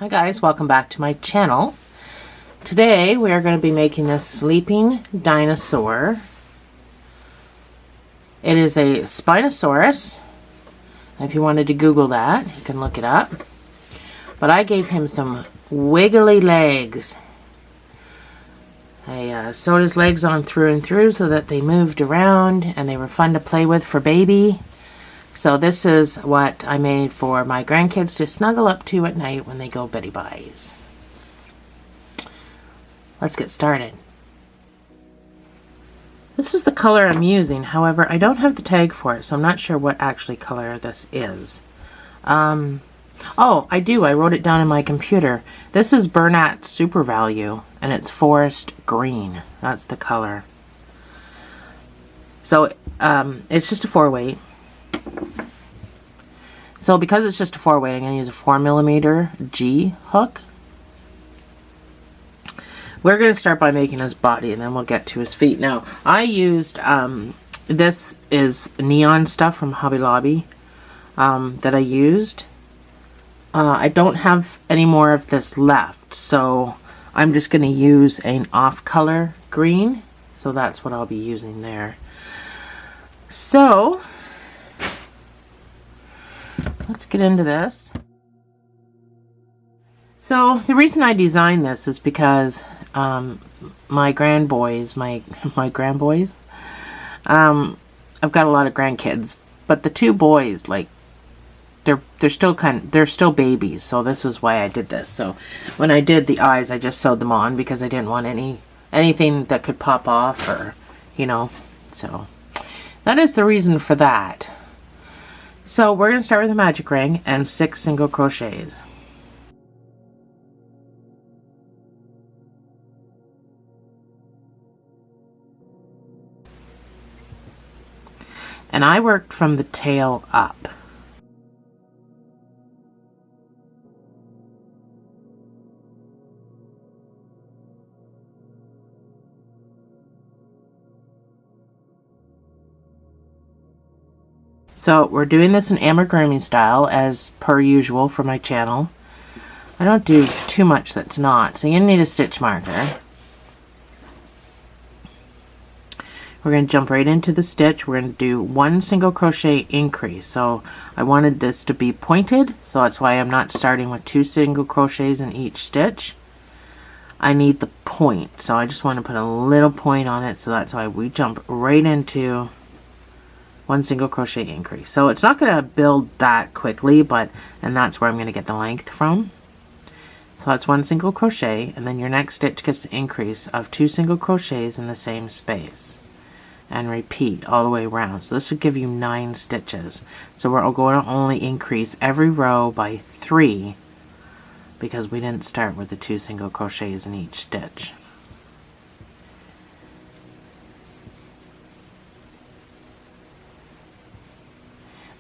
Hi guys, welcome back to my channel. Today we are going to be making this sleeping dinosaur. It is a Spinosaurus. If you wanted to Google that, you can look it up. But I gave him some wiggly legs. I sewed his legs on through and through so that they moved around and they were fun to play with for baby. So this is what I made for my grandkids to snuggle up to at night when they go beddy-byes. Let's get started. This is the color I'm using. However, I don't have the tag for it, so I'm not sure what actually color this is. Oh, I do. I wrote it down in my computer. This is Bernat Super Value, and it's forest green. That's the color. So it's just a 4-weight. So because it's just a 4-weight, I'm going to use a 4mm G hook. We're going to start by making his body, and then we'll get to his feet. Now, I used, this is neon stuff from Hobby Lobby that I used. I don't have any more of this left, so I'm just going to use an off-color green. So that's what I'll be using there. So let's get into this. So the reason I designed this is because my grandboys, I've got a lot of grandkids, but the two boys, like, they're still babies, so this is why I did this. So when I did the eyes, I just sewed them on because I didn't want anything that could pop off, or so that is the reason for that. So we're going to start with a magic ring and 6 single crochets. And I worked from the tail up. So we're doing this in amigurumi style as per usual for my channel. I don't do too much that's not, so you need a stitch marker. We're going to jump right into the stitch. We're going to do 1 single crochet increase. So I wanted this to be pointed, so that's why I'm not starting with 2 single crochets in each stitch. I need the point, so I just want to put a little point on it, so that's why we jump right into 1 single crochet increase. So it's not going to build that quickly, and that's where I'm going to get the length from. So that's 1 single crochet, and then your next stitch gets the increase of 2 single crochets in the same space, and repeat all the way around. So this would give you 9 stitches. So we're going to only increase every row by 3 because we didn't start with the 2 single crochets in each stitch.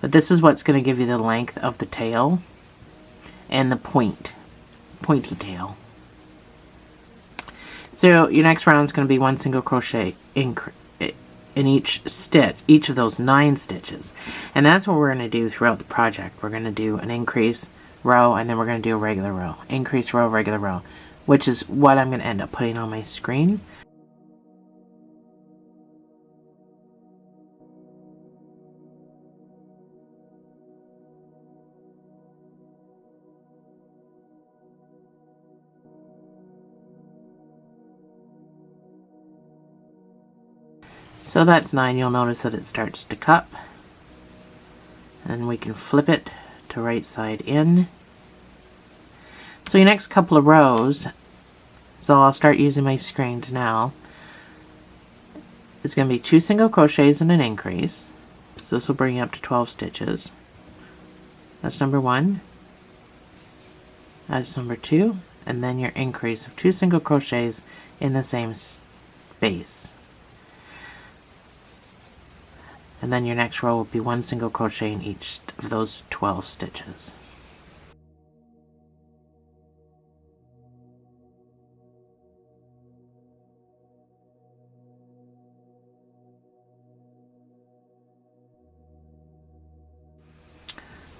But this is what's going to give you the length of the tail and the pointy tail. So your next round is going to be 1 single crochet in each stitch, each of those 9 stitches. And that's what we're going to do throughout the project. We're going to do an increase row, and then we're going to do a regular row. Increase row, regular row, which is what I'm going to end up putting on my screen. So that's 9. You'll notice that it starts to cup, and we can flip it to right side in. So your next couple of rows, so I'll start using my screens now, it's going to be 2 single crochets and an increase. So this will bring you up to 12 stitches. That's number 1. That's number 2, and then your increase of 2 single crochets in the same space. And then your next row will be 1 single crochet in each of those 12 stitches.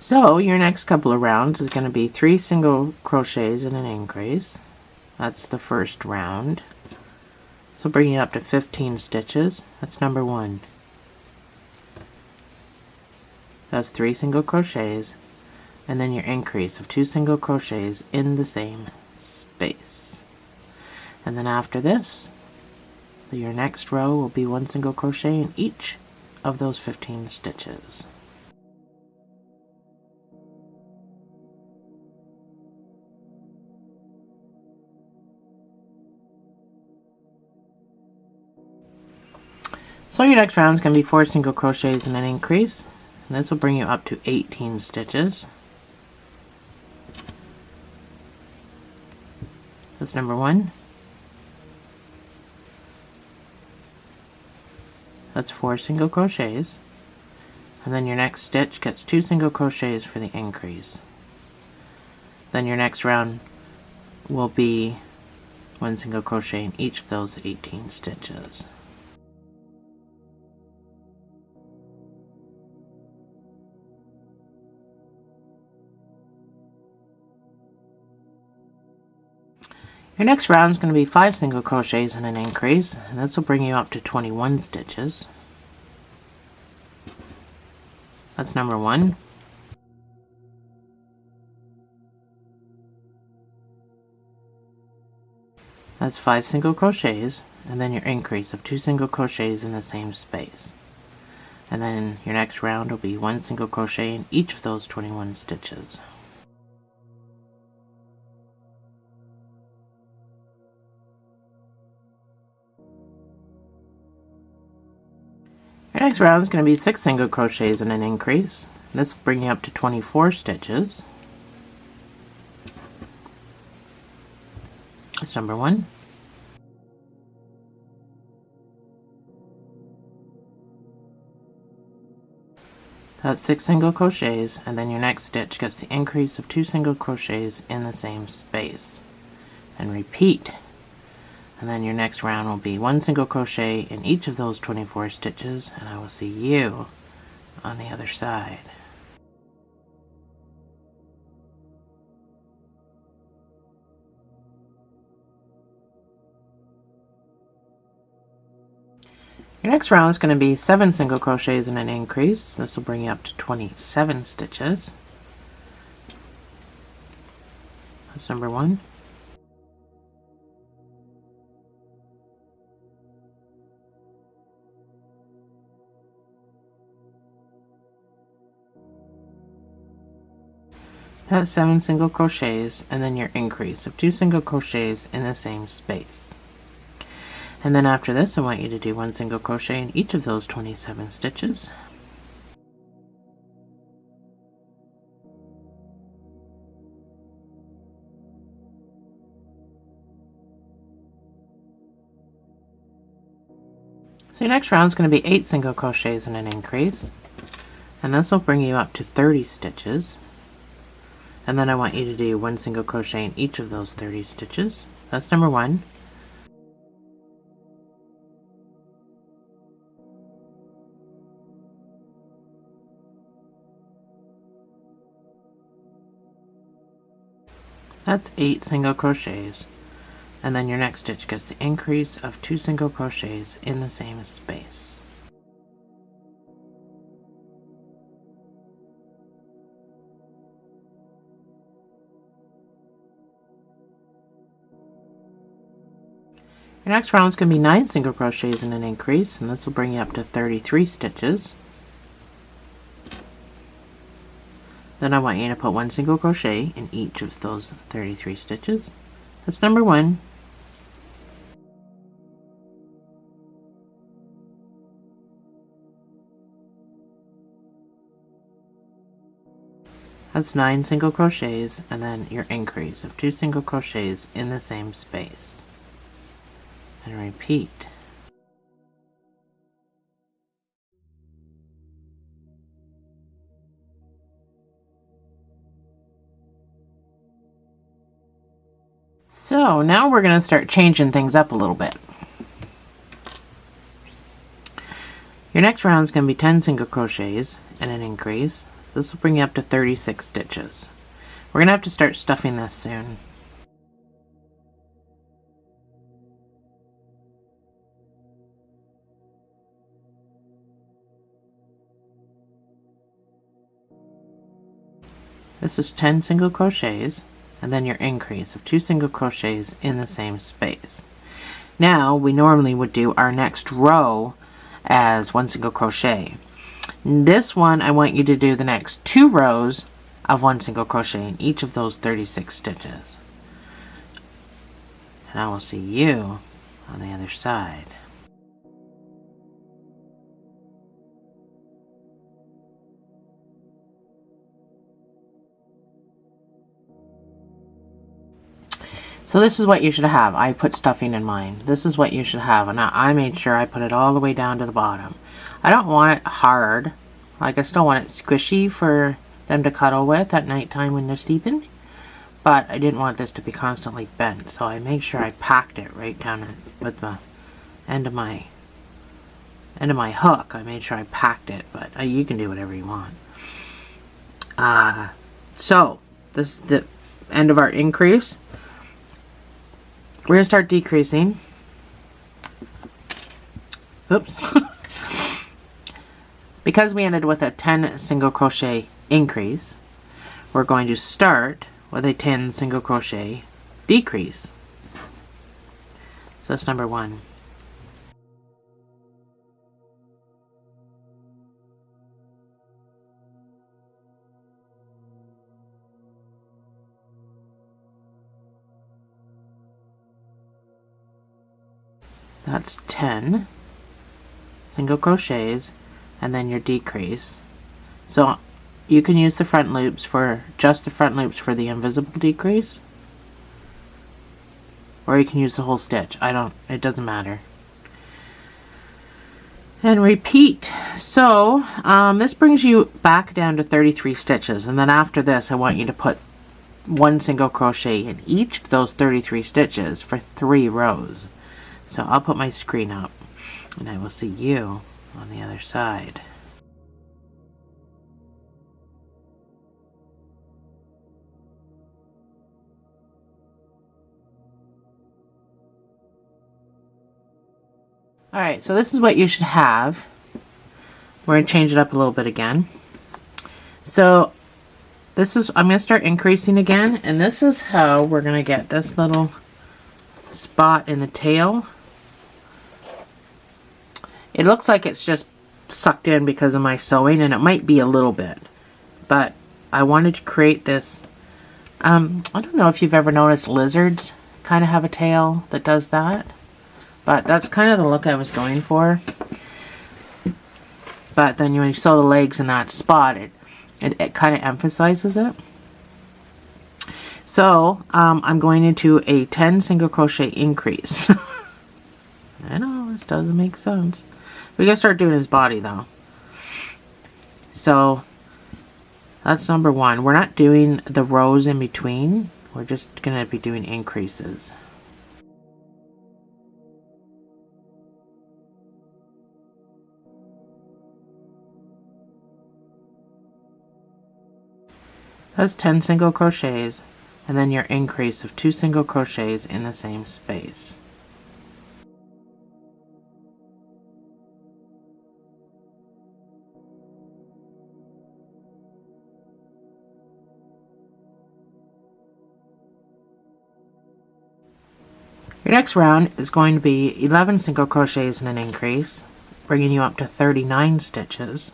So your next couple of rounds is going to be 3 single crochets and an increase. That's the first round. So bring you up to 15 stitches. That's number 1. That's 3 single crochets, and then your increase of 2 single crochets in the same space. And then after this, your next row will be 1 single crochet in each of those 15 stitches. So your next round is going to be 4 single crochets and an increase. And this will bring you up to 18 stitches. That's number 1. That's 4 single crochets. And then your next stitch gets 2 single crochets for the increase. Then your next round will be 1 single crochet in each of those 18 stitches. Your next round is going to be 5 single crochets and an increase, and this will bring you up to 21 stitches. That's number 1. That's 5 single crochets, and then your increase of 2 single crochets in the same space. And then your next round will be 1 single crochet in each of those 21 stitches. Your next round is going to be 6 single crochets and an increase. This will bring you up to 24 stitches. That's number 1. That's 6 single crochets, and then your next stitch gets the increase of 2 single crochets in the same space. And repeat. And then your next round will be 1 single crochet in each of those 24 stitches, and I will see you on the other side. Your next round is going to be 7 single crochets and an increase. This will bring you up to 27 stitches. That's number 1. That's 7 single crochets, and then your increase of 2 single crochets in the same space. And then after this, I want you to do 1 single crochet in each of those 27 stitches. So your next round is going to be 8 single crochets and an increase, and this will bring you up to 30 stitches. And then I want you to do 1 single crochet in each of those 30 stitches. That's number 1. That's 8 single crochets, and then your next stitch gets the increase of 2 single crochets in the same space. Your next round is going to be 9 single crochets and an increase, and this will bring you up to 33 stitches. Then I want you to put 1 single crochet in each of those 33 stitches. That's number 1. That's 9 single crochets, and then your increase of 2 single crochets in the same space. And repeat. So now we're going to start changing things up a little bit. Your next round is going to be 10 single crochets and an increase. So this will bring you up to 36 stitches. We're gonna have to start stuffing this soon. This is 10 single crochets, and then your increase of 2 single crochets in the same space. Now we normally would do our next row as 1 single crochet. This one I want you to do the next 2 rows of 1 single crochet in each of those 36 stitches. And I will see you on the other side. So this is what you should have. I put stuffing in mine. This is what you should have, and I made sure I put it all the way down to the bottom. I don't want it hard. Like, I still want it squishy for them to cuddle with at nighttime when they're sleeping. But I didn't want this to be constantly bent, so I made sure I packed it right down with the end of my hook. I made sure I packed it, but you can do whatever you want. So this is the end of our increase. We're going to start decreasing. Oops. Because we ended with a 10 single crochet increase, we're going to start with a 10 single crochet decrease. So that's number 1. That's 10 single crochets and then your decrease. So you can use the front loops for just the front loops for the invisible decrease, or you can use the whole stitch. It doesn't matter. And repeat. So this brings you back down to 33 stitches, and then after this I want you to put 1 single crochet in each of those 33 stitches for 3 rows. So I'll put my screen up and I will see you on the other side. Alright, so this is what you should have. We're going to change it up a little bit again. So I'm going to start increasing again, and this is how we're going to get this little spot in the tail. It looks like it's just sucked in because of my sewing, and it might be a little bit, but I wanted to create this. I don't know if you've ever noticed lizards kind of have a tail that does that, but that's kind of the look I was going for. But then when you sew the legs in that spot, it kind of emphasizes it. So I'm going into a 10 single crochet increase. I know, this doesn't make sense. We gotta start doing his body though. So that's number 1. We're not doing the rows in between. We're just gonna be doing increases. That's 10 single crochets, and then your increase of 2 single crochets in the same space. Your next round is going to be 11 single crochets and an increase, bringing you up to 39 stitches.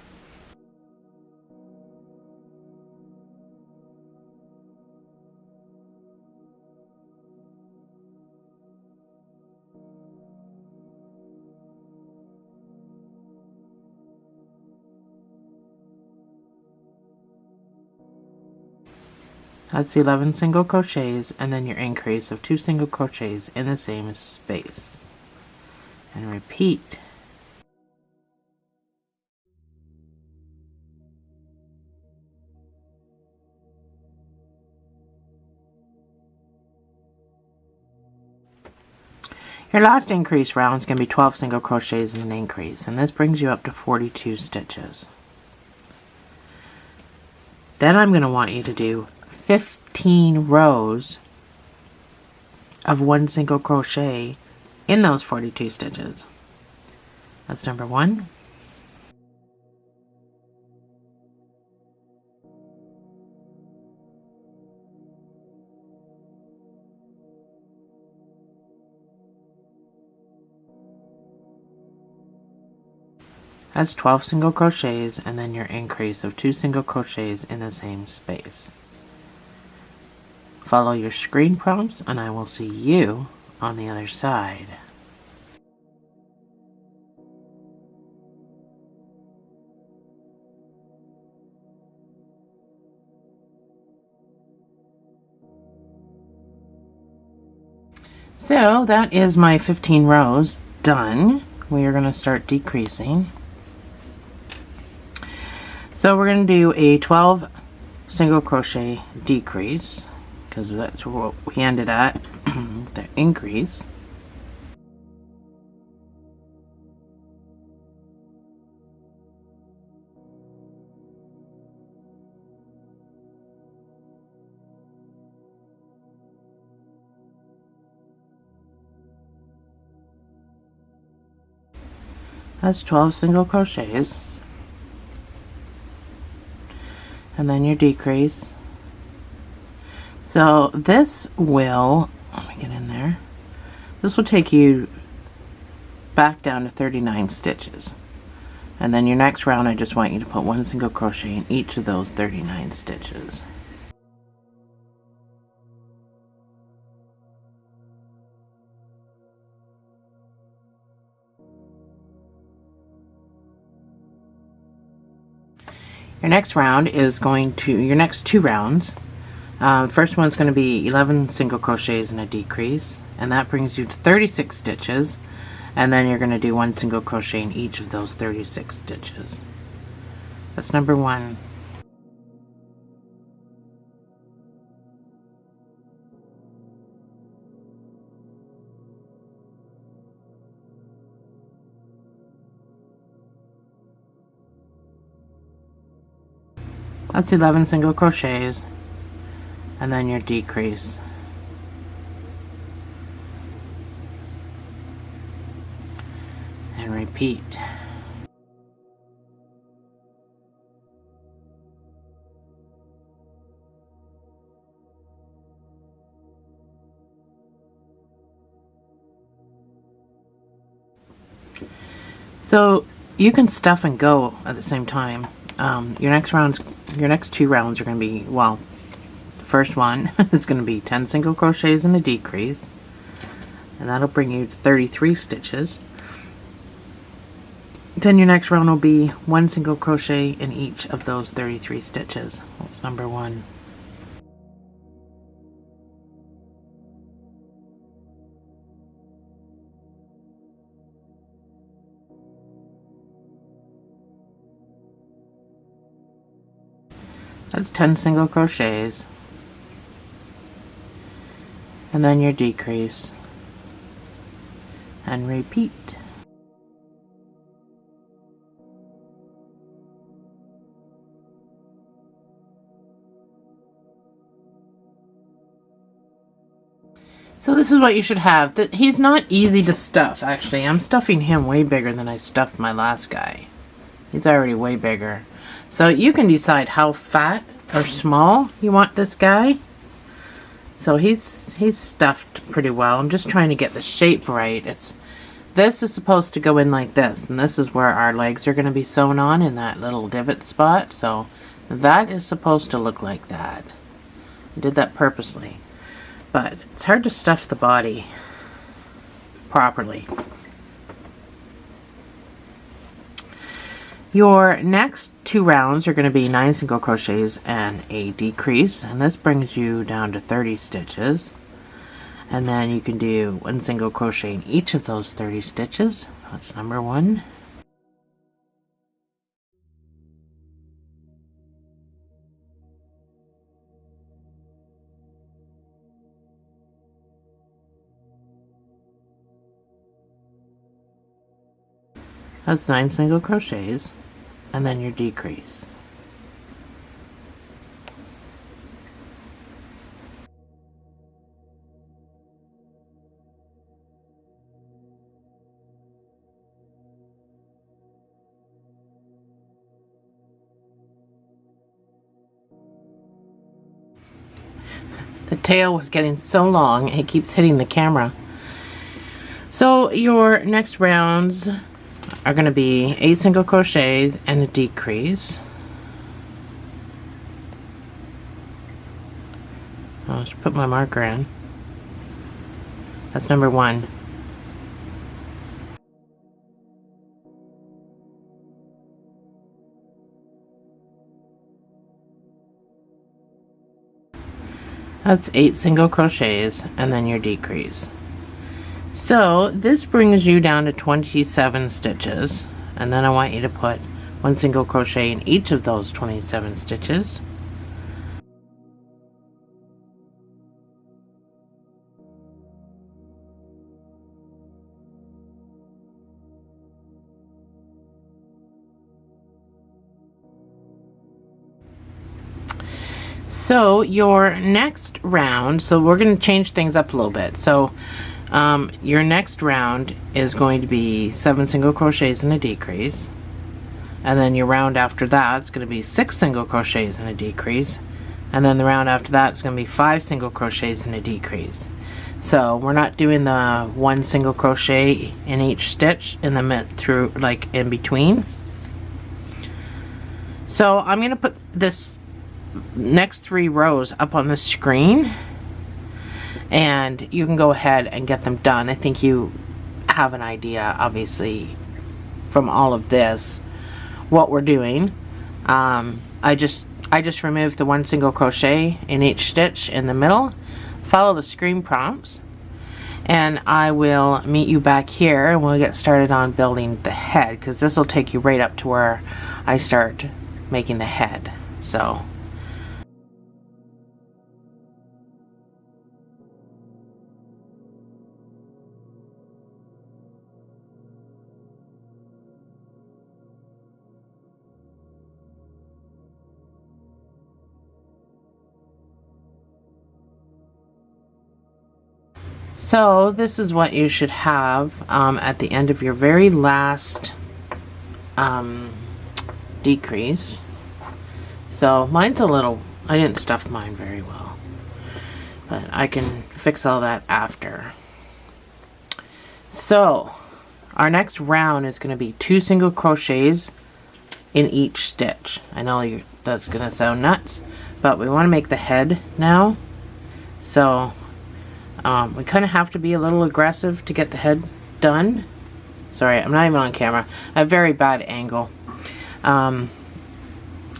That's 11 single crochets, and then your increase of 2 single crochets in the same space. And repeat. Your last increase round is going to be 12 single crochets and an increase, and this brings you up to 42 stitches. Then I'm going to want you to do 15 rows of 1 single crochet in those 42 stitches. That's number 1. That's 12 single crochets, and then your increase of 2 single crochets in the same space. Follow your screen prompts, and I will see you on the other side. So that is my 15 rows done. We are going to start decreasing. So we're going to do a 12 single crochet decrease, because that's what we ended at, the increase. That's 12 single crochets. And then your decrease. So this will, let me get in there, this will take you back down to 39 stitches. And then your next round, I just want you to put 1 single crochet in each of those 39 stitches. Your next round is going to, your next 2 rounds, first one's going to be 11 single crochets and a decrease, and that brings you to 36 stitches, and then you're going to do 1 single crochet in each of those 36 stitches. That's number 1. That's 11 single crochets, and then your decrease. And repeat. So you can stuff and go at the same time. Your next 2 rounds are going to be, well, the first one is going to be 10 single crochets and a decrease, and that'll bring you to 33 stitches. Then your next round will be 1 single crochet in each of those 33 stitches. That's number 1. That's 10 single crochets, and then your decrease, and repeat. So this is what you should have. He's not easy to stuff, actually. I'm stuffing him way bigger than I stuffed my last guy. He's already way bigger. So you can decide how fat or small you want this guy. So he's stuffed pretty well. I'm just trying to get the shape right. This is supposed to go in like this, and this is where our legs are going to be sewn on, in that little divot spot. So that is supposed to look like that. I did that purposely. But it's hard to stuff the body properly. Your next 2 rounds are going to be 9 single crochets and a decrease, and this brings you down to 30 stitches. And then you can do 1 single crochet in each of those 30 stitches. That's number 1. That's 9 single crochets, and then your decrease. tail was getting so long, it keeps hitting the camera. So your next rounds are going to be 8 single crochets and a decrease. I'll just put my marker in. That's number 1. That's 8 single crochets and then your decrease. So this brings you down to 27 stitches, and then I want you to put 1 single crochet in each of those 27 stitches. So your next round, so we're going to change things up a little bit. So your next round is going to be 7 single crochets and a decrease, and then your round after that is going to be 6 single crochets and a decrease, and then the round after that is going to be 5 single crochets and a decrease. So we're not doing the 1 single crochet in each stitch in the through, like in between. So I'm going to put this next 3 rows up on the screen, and you can go ahead and get them done. I think you have an idea, obviously, from all of this what we're doing. I just removed the 1 single crochet in each stitch in the middle. Follow the screen prompts, and I will meet you back here and we'll get started on building the head, because this will take you right up to where I start making the head. So this is what you should have at the end of your very last decrease. So mine's a little, I didn't stuff mine very well, but I can fix all that after. So our next round is going to be 2 single crochets in each stitch. I know that's going to sound nuts, but we want to make the head now. So we kind of have to be a little aggressive to get the head done. Sorry, I'm not even on camera. I have a very bad angle.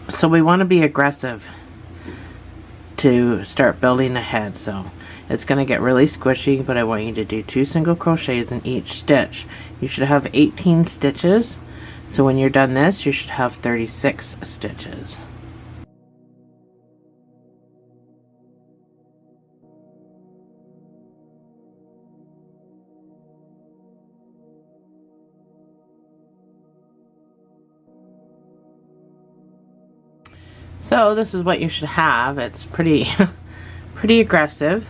So we want to be aggressive to start building the head. So it's going to get really squishy, but I want you to do 2 single crochets in each stitch. You should have 18 stitches. So when you're done this, you should have 36 stitches. So this is what you should have. It's pretty pretty aggressive.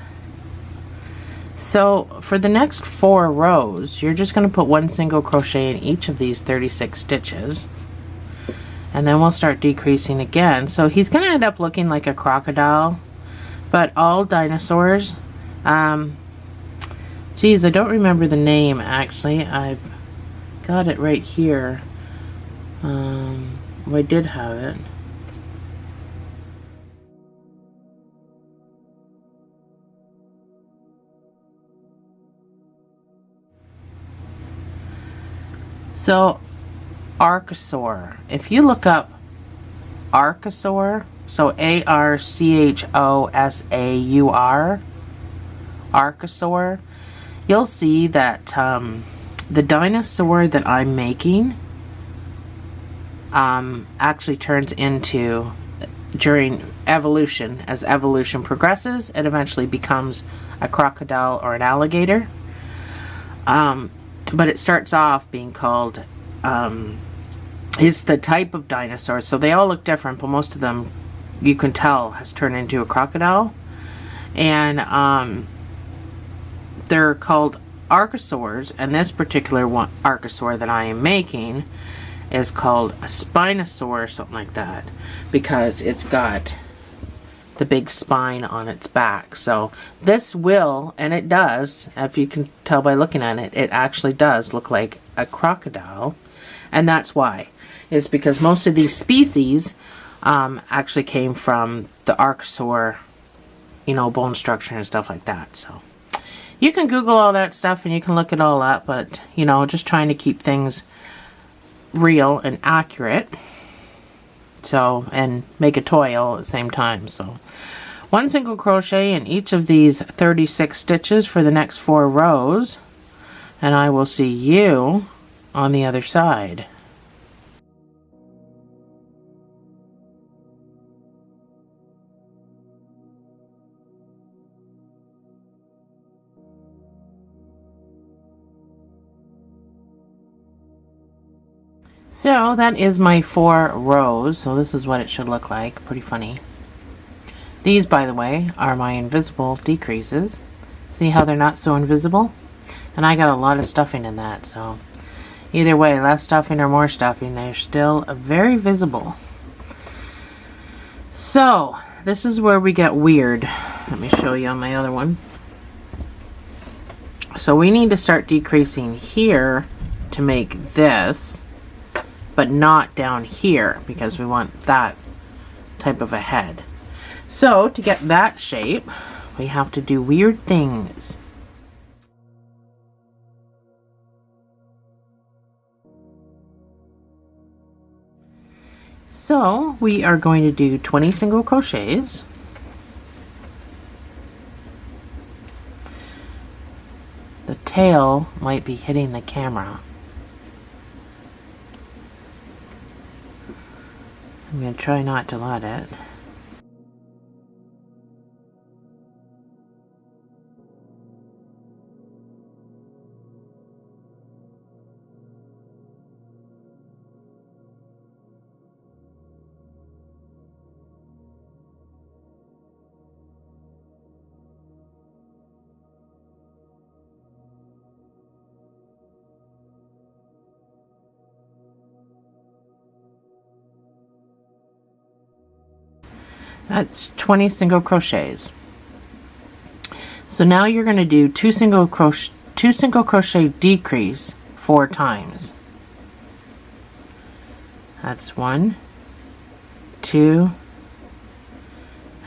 So for the next 4 rows, you're just going to put 1 single crochet in each of these 36 stitches, and then we'll start decreasing again. So he's going to end up looking like a crocodile, but all dinosaurs, geez, I don't remember the name actually. I've got it right here. Well, I did have it. So Archosaur, if you look up Archosaur, so Archosaur, Archosaur, you'll see that the dinosaur that I'm making actually turns into, during evolution, as evolution progresses, it eventually becomes a crocodile or an alligator. But it starts off being called, it's the type of dinosaur, so they all look different, but most of them, you can tell, has turned into a crocodile. And they're called archosaurs, and this particular one, archosaur that I am making, is called a spinosaur or something like that, because it's got the big spine on its back. So this will, and it does, if you can tell by looking at it, it actually does look like a crocodile. And that's why. It's because most of these species actually came from the archosaur, you know, bone structure and stuff like that. So you can Google all that stuff and you can look it all up, but, you know, just trying to keep things real and accurate. So, and make a toy all at the same time. So, one single crochet in each of these 36 stitches for the next 4 rows, and I will see you on the other side. So that is my 4 rows. So this is what it should look like. Pretty funny. These, by the way, are my invisible decreases. See how they're not so invisible? And I got a lot of stuffing in that, so either way, less stuffing or more stuffing, they're still very visible. So this is where we get weird. Let me show you on my other one. So we need to start decreasing here to make this, but not down here because we want that type of a head. So to get that shape, we have to do weird things. So we are going to do 20 single crochets. The tail might be hitting the camera. I'm going to try not to let it. That's 20 single crochets. So now you're going to do two single crochet decrease 4 times. That's 1, 2,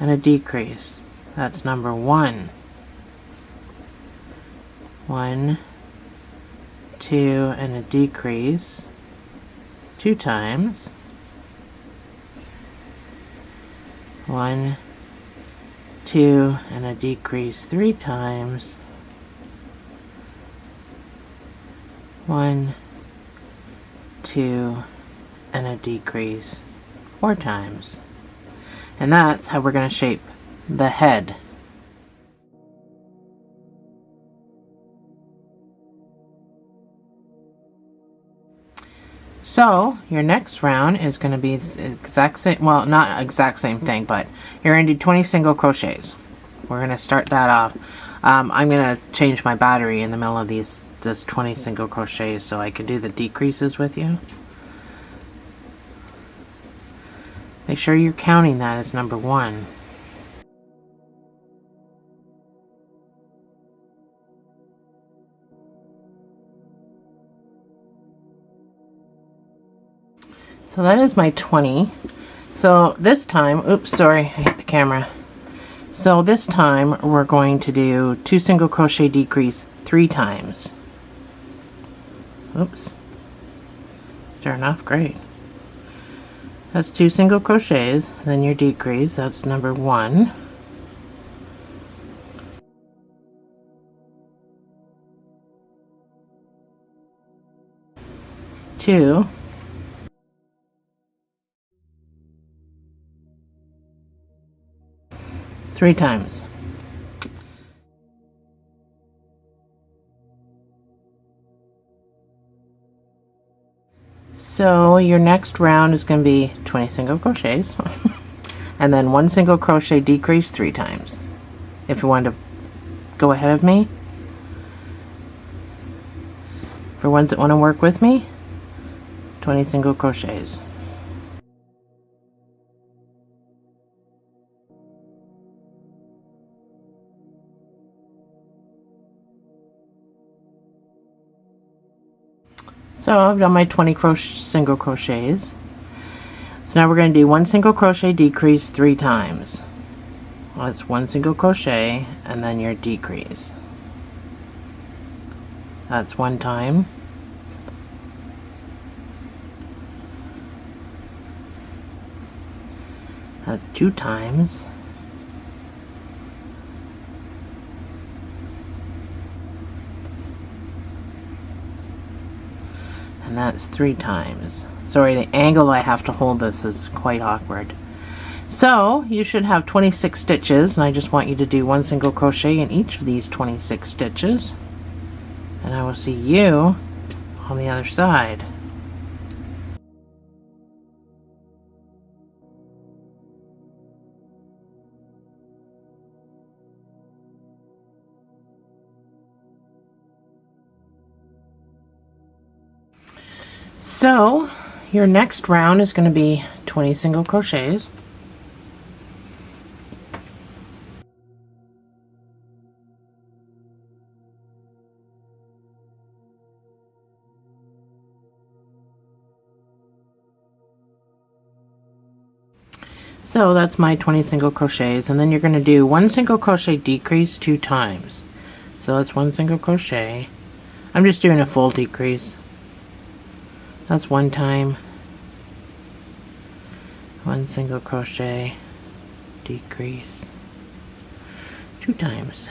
and a decrease. That's number 1. 1, 2, and a decrease 2 times. 1, 2, and a decrease 3 times. 1, 2, and a decrease 4 times. And that's how we're going to shape the head. So your next round is going to be the exact same, well, not exact same thing, but you're going to do 20 single crochets. We're going to start that off. I'm going to change my battery in the middle of these 20 single crochets so I can do the decreases with you. Make sure you're counting that as number 1. So that is my 20. So this time, oops, sorry, I hit the camera. So this time we're going to do 2 single crochet decrease 3 times. Oops. Starting off great. That's 2 single crochets, then your decrease, that's number 1. 2. 3 times. So your next round is going to be 20 single crochets and then 1 single crochet decrease 3 times. If you want to go ahead of me, for ones that want to work with me, 20 single crochets. So I've done my 20 single crochets. So now we're going to do 1 single crochet decrease 3 times. Well, that's 1 single crochet and then your decrease. That's 1 time. That's 2 times. And that's 3 times. Sorry, the angle I have to hold this is quite awkward. So you should have 26 stitches, and I just want you to do 1 single crochet in each of these 26 stitches. And I will see you on the other side. So your next round is going to be 20 single crochets. So that's my 20 single crochets, and then you're going to do 1 single crochet decrease 2 times. So that's 1 single crochet. I'm just doing a full decrease. That's 1 time. 1 single crochet decrease 2 times.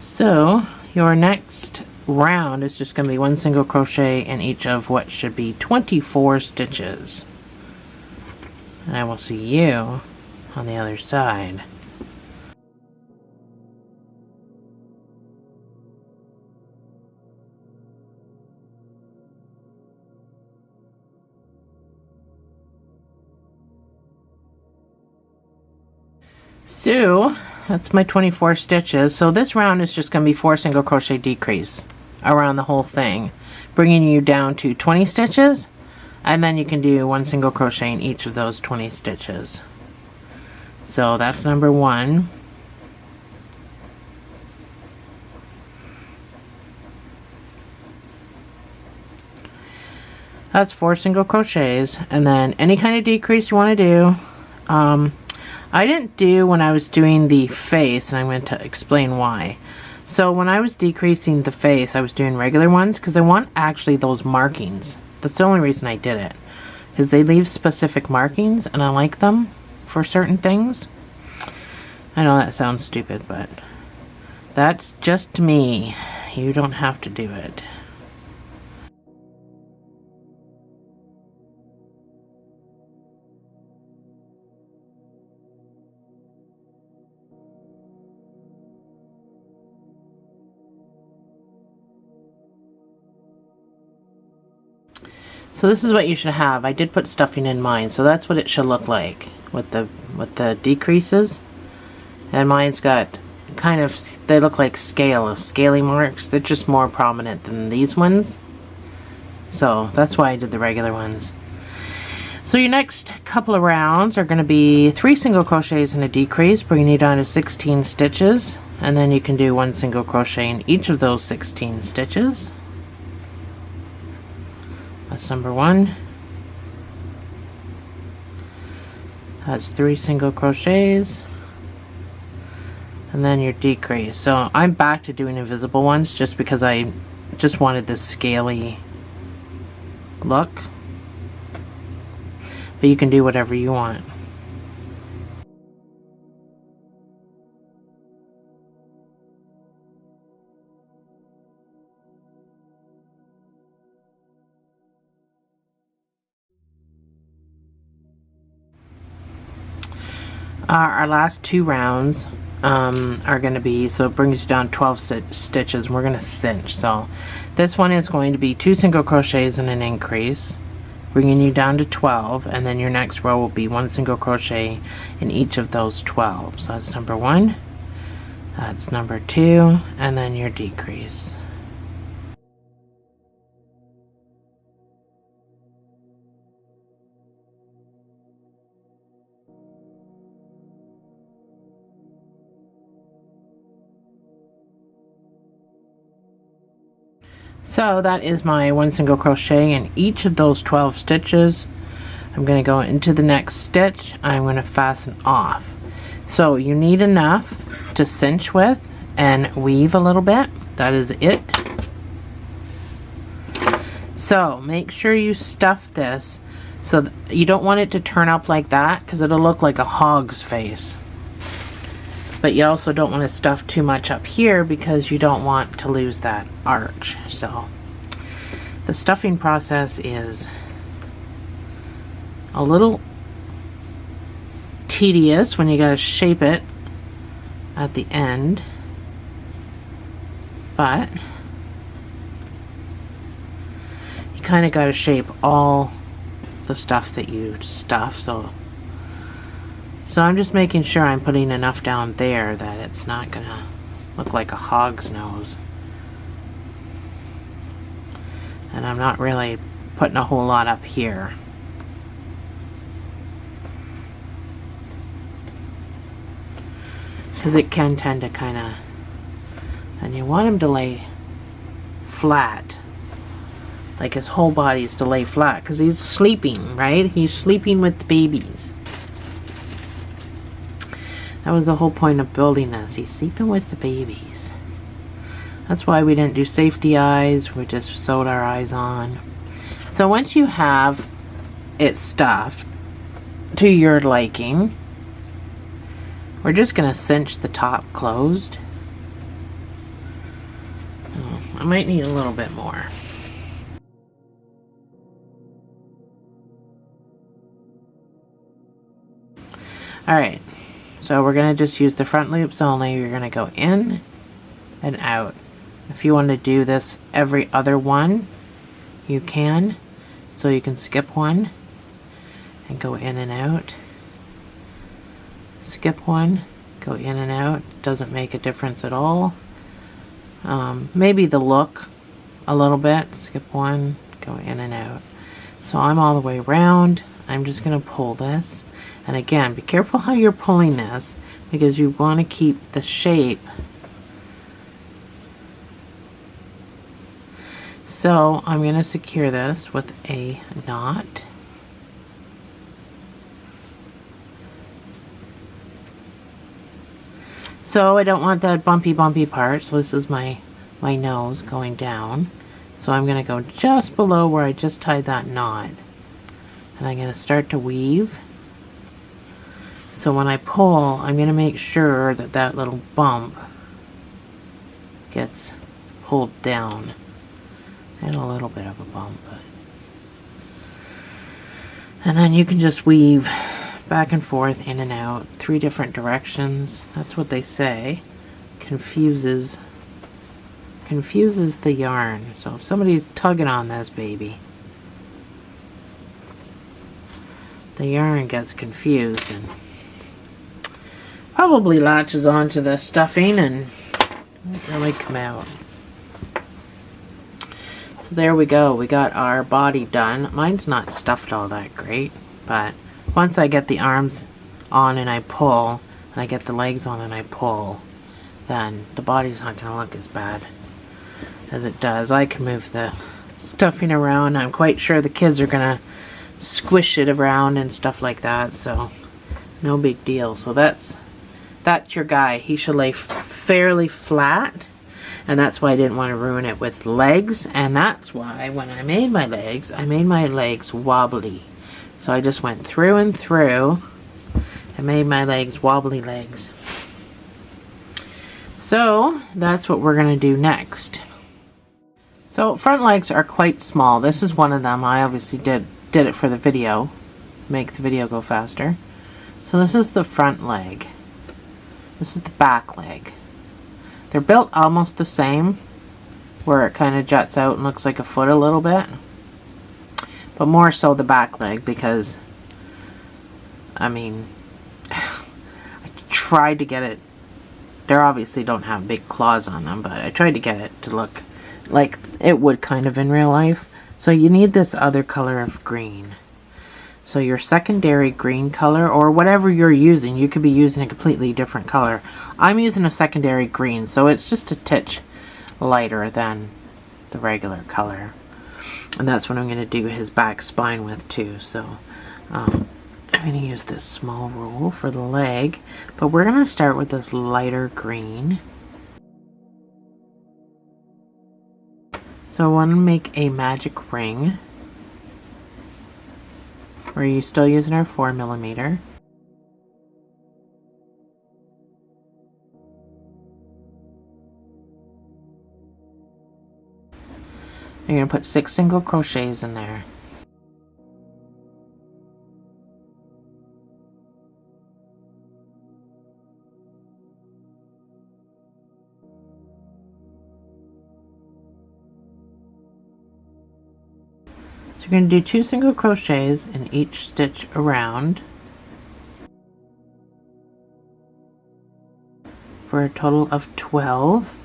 So your next round is just going to be 1 single crochet in each of what should be 24 stitches. And I will see you on the other side. So that's my 24 stitches. So this round is just going to be 4 single crochet decrease around the whole thing, bringing you down to 20 stitches, and then you can do 1 single crochet in each of those 20 stitches. So that's number 1. That's 4 single crochets, and then any kind of decrease you want to do. I didn't do when I was doing the face, and I'm going to explain why. So when I was decreasing the face, I was doing regular ones because I want actually those markings. That's the only reason I did it, is they leave specific markings, and I like them for certain things. I know that sounds stupid, but that's just me. You don't have to do it. So this is what you should have. I did put stuffing in mine, so that's what it should look like with the decreases. And mine's got kind of, they look like scaly marks. They're just more prominent than these ones. So that's why I did the regular ones. So your next couple of rounds are going to be 3 single crochets and a decrease, bringing you down to 16 stitches, and then you can do 1 single crochet in each of those 16 stitches. That's number 1. That's 3 single crochets, and then your decrease. So I'm back to doing invisible ones just because I just wanted this scaly look, but you can do whatever you want. Our last 2 rounds are going to be, so it brings you down 12 stitches, and we're going to cinch. So this one is going to be 2 single crochets and an increase, bringing you down to 12, and then your next row will be 1 single crochet in each of those 12. So that's number 1, that's number 2, and then your decrease. So that is my 1 single crochet in each of those 12 stitches. I'm going to go into the next stitch. I'm going to fasten off. So you need enough to cinch with and weave a little bit. That is it. So make sure you stuff this so you don't want it to turn up like that because it'll look like a hog's face. But you also don't want to stuff too much up here because you don't want to lose that arch. So the stuffing process is a little tedious when you gotta shape it at the end, but you kind of gotta shape all the stuff that you stuff. So I'm just making sure I'm putting enough down there that it's not gonna look like a hog's nose, and I'm not really putting a whole lot up here. Because it can tend to kind of, and you want him to lay flat, like his whole body is to lay flat, because he's sleeping, right? He's sleeping with the babies. That was the whole point of building this. He's sleeping with the babies. That's why we didn't do safety eyes. We just sewed our eyes on. So once you have it stuffed to your liking, we're just going to cinch the top closed. Oh, I might need a little bit more. Alright, so we're going to just use the front loops only. You're going to go in and out. If you want to do this every other one, you can. So you can skip one and go in and out. Skip one, go in and out. Doesn't make a difference at all. Maybe the look a little bit. Skip one, go in and out. So I'm all the way around. I'm just going to pull this. And again, be careful how you're pulling this because you want to keep the shape. So I'm going to secure this with a knot. So I don't want that bumpy part, so this is my nose going down. So I'm going to go just below where I just tied that knot. And I'm going to start to weave. So when I pull, I'm going to make sure that that little bump gets pulled down. And a little bit of a bump. And then you can just weave back and forth, in and out, 3 different directions. That's what they say. Confuses the yarn. So if somebody's tugging on this baby, the yarn gets confused and probably latches onto the stuffing and won't really come out. So there we go. We got our body done. Mine's not stuffed all that great, but once I get the arms on and I pull, and I get the legs on and I pull, then the body's not going to look as bad as it does. I can move the stuffing around. I'm quite sure the kids are going to squish it around and stuff like that, so no big deal. So that's your guy. He should lay fairly flat, and that's why I didn't want to ruin it with legs, and that's why when I made my legs wobbly. So I just went through and through and made my legs wobbly legs. So that's what we're going to do next. So front legs are quite small. This is one of them. I obviously did it for the video, make the video go faster. So this is the front leg. This is the back leg. They're built almost the same, where it kind of juts out and looks like a foot a little bit. But more so the back leg because, I mean, I tried to get it, they obviously don't have big claws on them, but I tried to get it to look like it would kind of in real life. So you need this other color of green. So your secondary green color, or whatever you're using, you could be using a completely different color. I'm using a secondary green, so it's just a titch lighter than the regular color. And that's what I'm going to do his back spine with too. So I'm going to use this small roll for the leg, but we're going to start with this lighter green. So I want to make a magic ring. We're still using our 4mm. You're going to put 6 single crochets in there. So you're going to do 2 single crochets in each stitch around for a total of 12.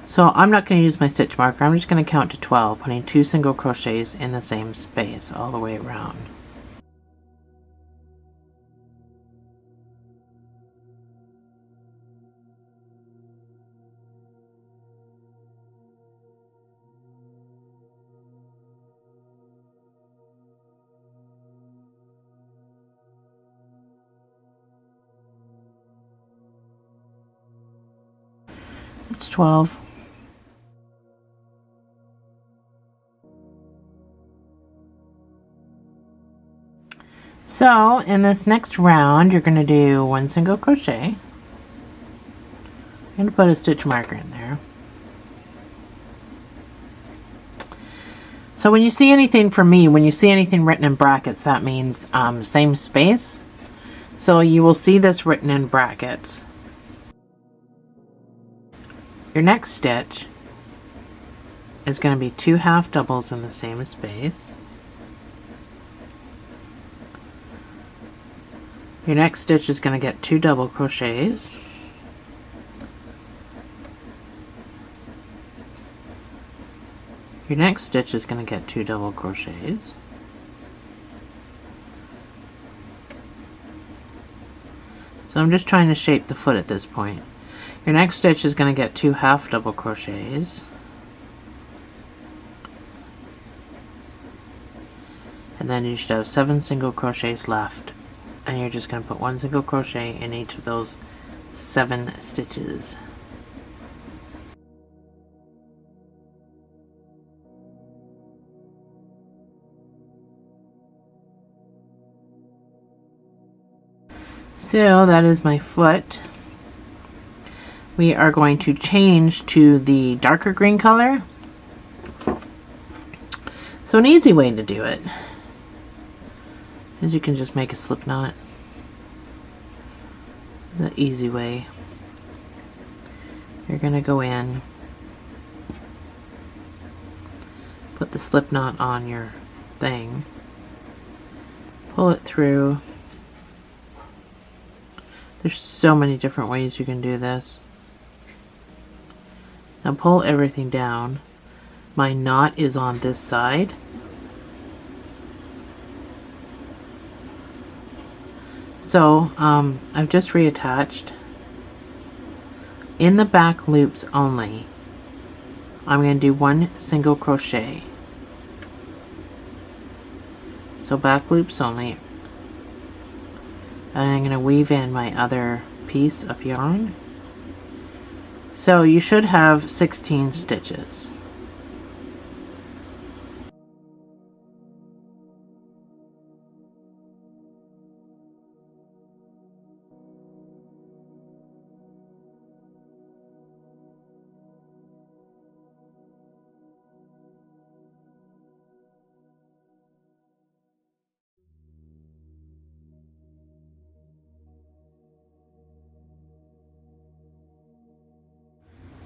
So I'm not going to use my stitch marker, I'm just going to count to 12, putting 2 single crochets in the same space all the way around. It's 12. So in this next round, you're going to do 1 single crochet. I'm going to put a stitch marker in there. So when you see anything, for me, when you see anything written in brackets, that means same space. So you will see this written in brackets. Your next stitch is going to be 2 half doubles in the same space. Your next stitch is going to get 2 double crochets. Your next stitch is going to get 2 double crochets. So I'm just trying to shape the foot at this point. Your next stitch is going to get 2 half double crochets. And then you should have 7 single crochets left. And you're just going to put 1 single crochet in each of those 7 stitches. So that is my foot. We are going to change to the darker green color. So an easy way to do it is you can just make a slip knot. The easy way. You're going to go in, put the slip knot on your thing, pull it through. There's so many different ways you can do this. Now pull everything down. My knot is on this side. So I've just reattached. In the back loops only, I'm going to do 1 single crochet. So back loops only. And I'm going to weave in my other piece of yarn. So you should have 16 stitches.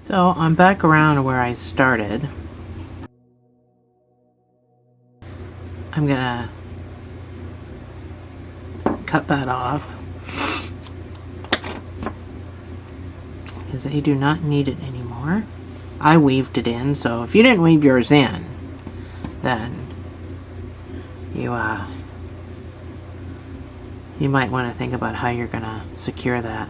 So I'm back around where I started. I'm gonna cut that off because I do not need it anymore. I weaved it in, so if you didn't weave yours in, then you might want to think about how you're gonna secure that.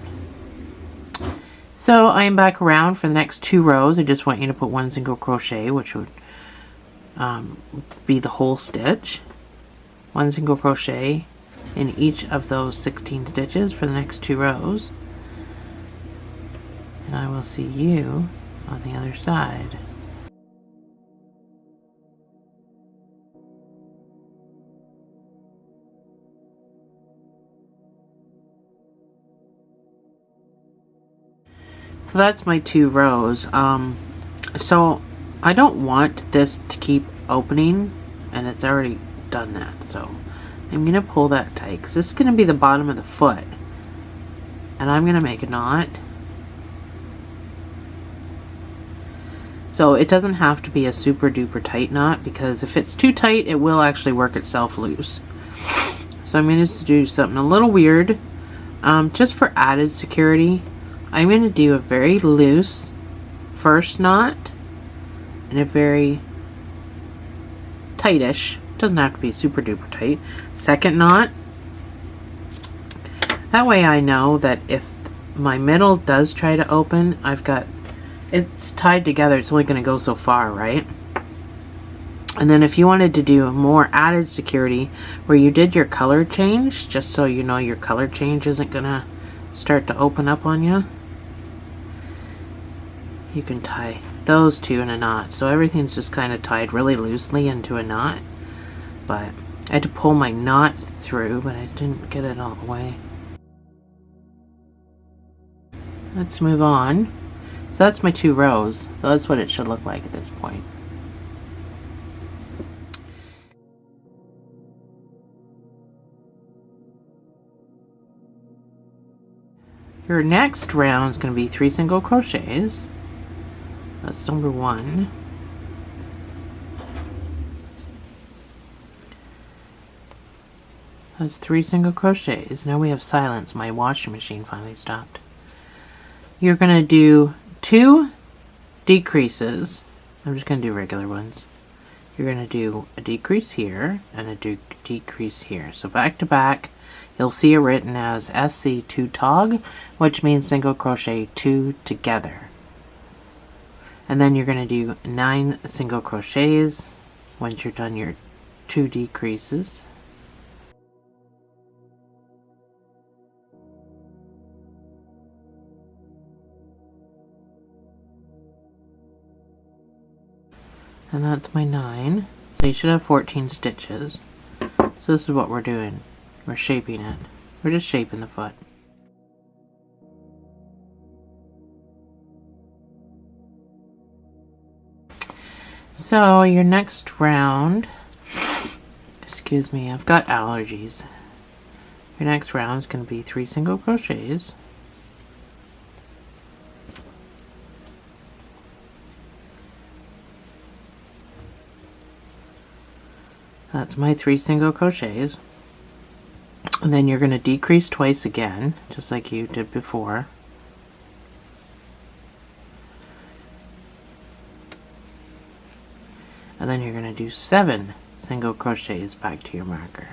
So I'm back around for the next 2 rows. I just want you to put 1 single crochet, which would be the whole stitch. 1 single crochet in each of those 16 stitches for the next 2 rows. And I will see you on the other side. So that's my 2 rows. So I don't want this to keep opening, and it's already done that. So I'm going to pull that tight because this is going to be the bottom of the foot. And I'm going to make a knot. So it doesn't have to be a super duper tight knot, because if it's too tight, it will actually work itself loose. So I'm going to do something a little weird, just for added security. I'm going to do a very loose first knot and a very tightish, doesn't have to be super duper tight, second knot. That way I know that if my middle does try to open, I've got, it's tied together, it's only going to go so far, right? And then if you wanted to do more added security where you did your color change, just so you know your color change isn't going to start to open up on you, you can tie those 2 in a knot. So everything's just kind of tied really loosely into a knot. But I had to pull my knot through, but I didn't get it all the way. Let's move on. So that's my 2 rows. So that's what it should look like at this point. Your next round is going to be 3 single crochets. That's number 1. That's 3 single crochets. Now we have silence. My washing machine finally stopped. You're going to do 2 decreases. I'm just going to do regular ones. You're going to do a decrease here and a decrease here. So back to back, you'll see it written as SC2 tog, which means single crochet 2 together. And then you're going to do 9 single crochets once you're done your 2 decreases. And that's my 9. So you should have 14 stitches. So this is what we're doing. We're shaping it. We're just shaping the foot. So your next round, excuse me, I've got allergies. Your next round is going to be 3 single crochets. That's my 3 single crochets. And then you're going to decrease twice again, just like you did before. And then you're going to do 7 single crochets back to your marker.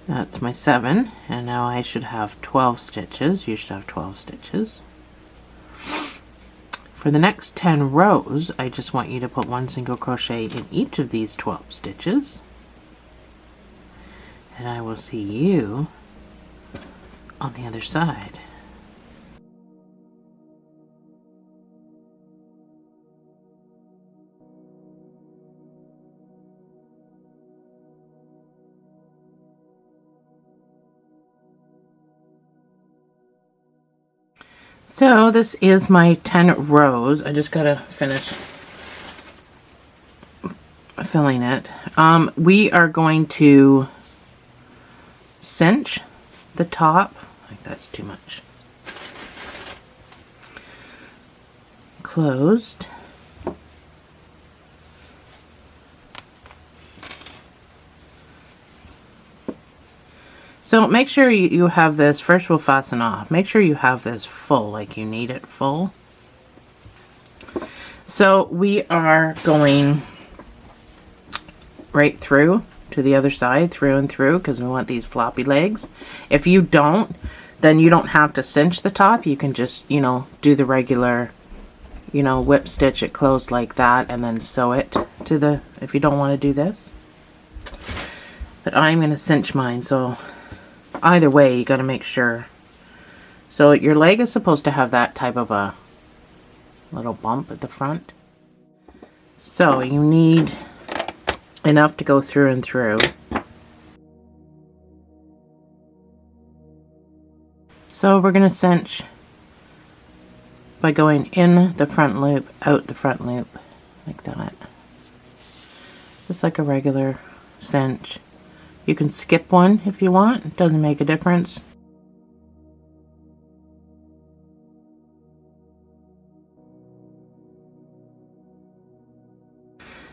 That's my 7, and now I should have 12 stitches. You should have 12 stitches. For the next 10 rows, I just want you to put 1 single crochet in each of these 12 stitches. And I will see you on the other side. So this is my 10 rows. I just gotta finish filling it. We are going to cinch the top. I think that's too much. Closed. So make sure you have this, first we'll fasten off. Make sure you have this full, like you need it full. So we are going right through to the other side, through and through, because we want these floppy legs. If you don't, then you don't have to cinch the top. You can just, you know, do the regular, you know, whip stitch it closed like that and then sew it to the, if you don't want to do this. But I'm going to cinch mine, so either way you got to make sure. So your leg is supposed to have that type of a little bump at the front. So you need enough to go through and through. So we're going to cinch by going in the front loop, out the front loop, like that. Just like a regular cinch. You can skip one if you want, it doesn't make a difference.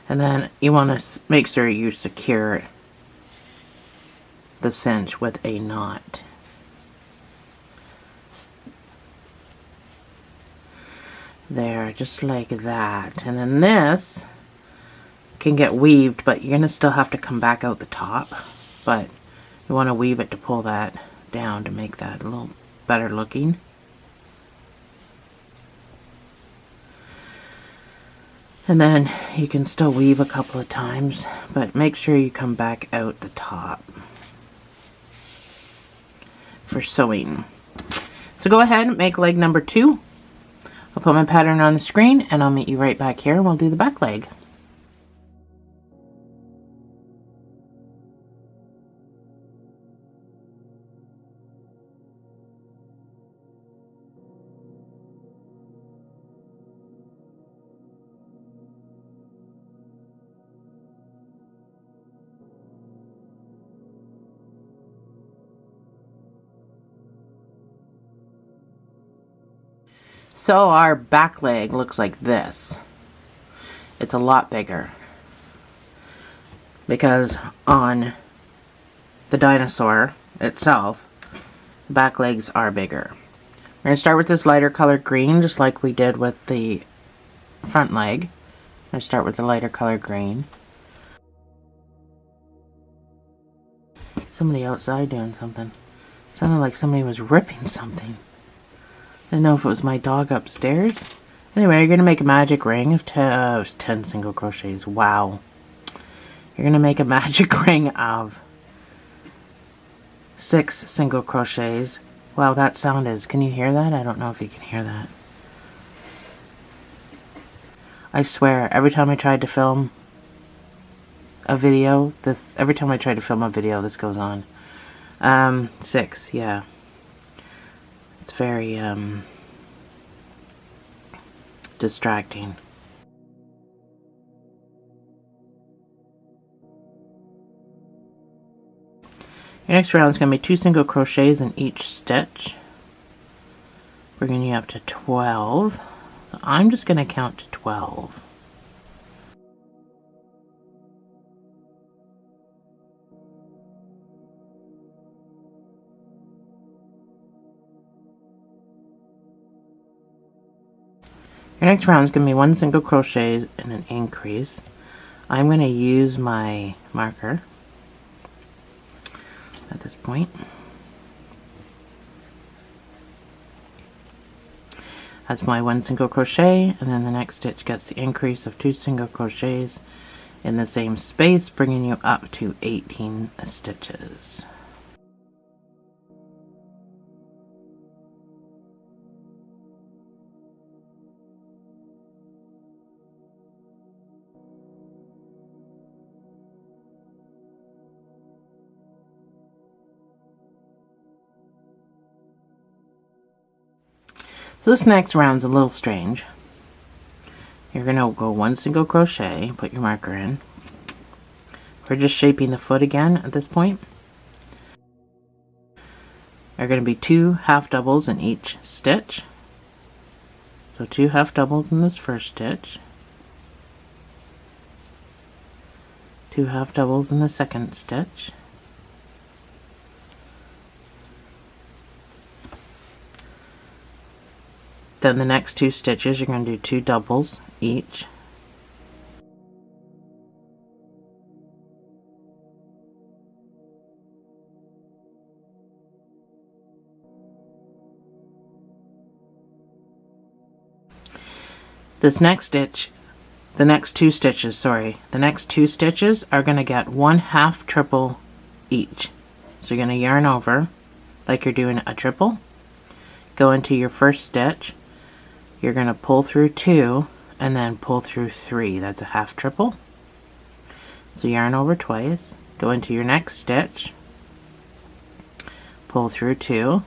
And then you want to make sure you secure the cinch with a knot. There, just like that. And then this can get weaved, but you're going to still have to come back out the top. But you want to weave it to pull that down to make that a little better looking. And then you can still weave a couple of times, but make sure you come back out the top for sewing. So go ahead and make leg number 2. I'll put my pattern on the screen and I'll meet you right back here and we'll do the back leg. So our back leg looks like this. It's a lot bigger because on the dinosaur itself, the back legs are bigger. We're going to start with this lighter colored green, just like we did with the front leg. I'm going to start with the lighter colored green. Somebody outside doing something. Sounded like somebody was ripping something. I don't know if it was my dog upstairs. Anyway, you're going to make a magic ring of 10 single crochets. Wow. You're going to make a magic ring of 6 single crochets. Wow, that sound is, can you hear that? I don't know if you can hear that. I swear, every time I tried to film a video, this goes on. 6, yeah. It's very distracting. Your next round is going to be 2 single crochets in each stitch, bringing you up to 12. So I'm just going to count to 12. Your next round is going to be 1 single crochet and an increase. I'm going to use my marker at this point. That's my 1 single crochet, and then the next stitch gets the increase of 2 single crochets in the same space, bringing you up to 18 stitches. So this next round's a little strange. You're going to go 1 single crochet, put your marker in. We're just shaping the foot again at this point. There are going to be 2 half doubles in each stitch. So 2 half doubles in this first stitch. 2 half doubles in the second stitch. Then the next 2 stitches, you're going to do 2 doubles each. This next stitch, the next two stitches, the next two stitches are going to get 1/2 triple each. So you're going to yarn over like you're doing a triple, go into your first stitch, you're going to pull through 2 and then pull through 3. That's a 1/2 triple. So yarn over twice, go into your next stitch, pull through 2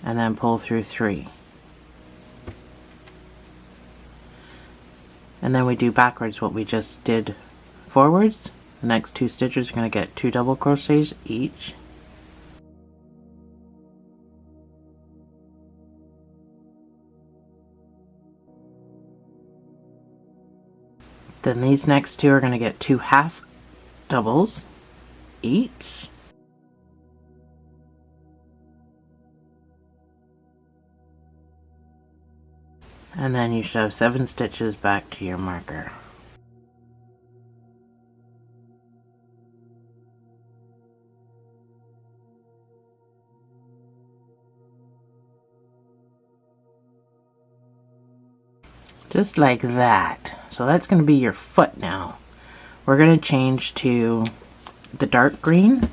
and then pull through 3. And then we do backwards what we just did forwards. The next two stitches are going to get 2 double crochets each. Then these next two are going to get 2 half doubles each. And then you should have 7 stitches back to your marker. Just like that. So that's going to be your foot now. We're going to change to the dark green.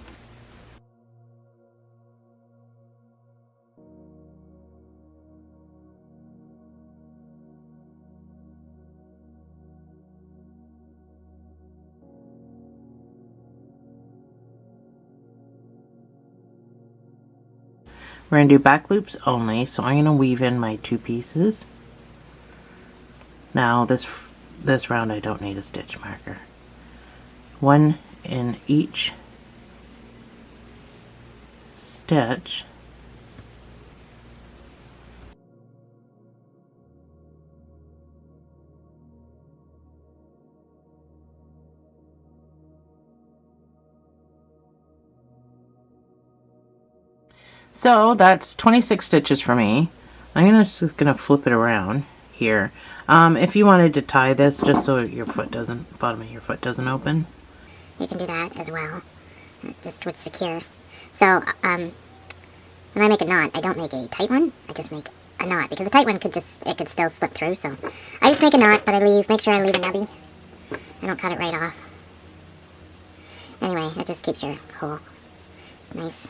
We're going to do back loops only, so I'm going to weave in my 2 pieces. Now this round I don't need a stitch marker. 1 in each stitch. So that's 26 stitches for me. I'm just gonna flip it around here. If you wanted to tie this just so your foot doesn't, bottom of your foot doesn't open, you can do that as well. Just would secure. So when I make a knot, I don't make a tight one. I just make a knot because the tight one could still slip through. So I just make a knot, but make sure I leave a nubby. I don't cut it right off. Anyway, it just keeps your hole nice.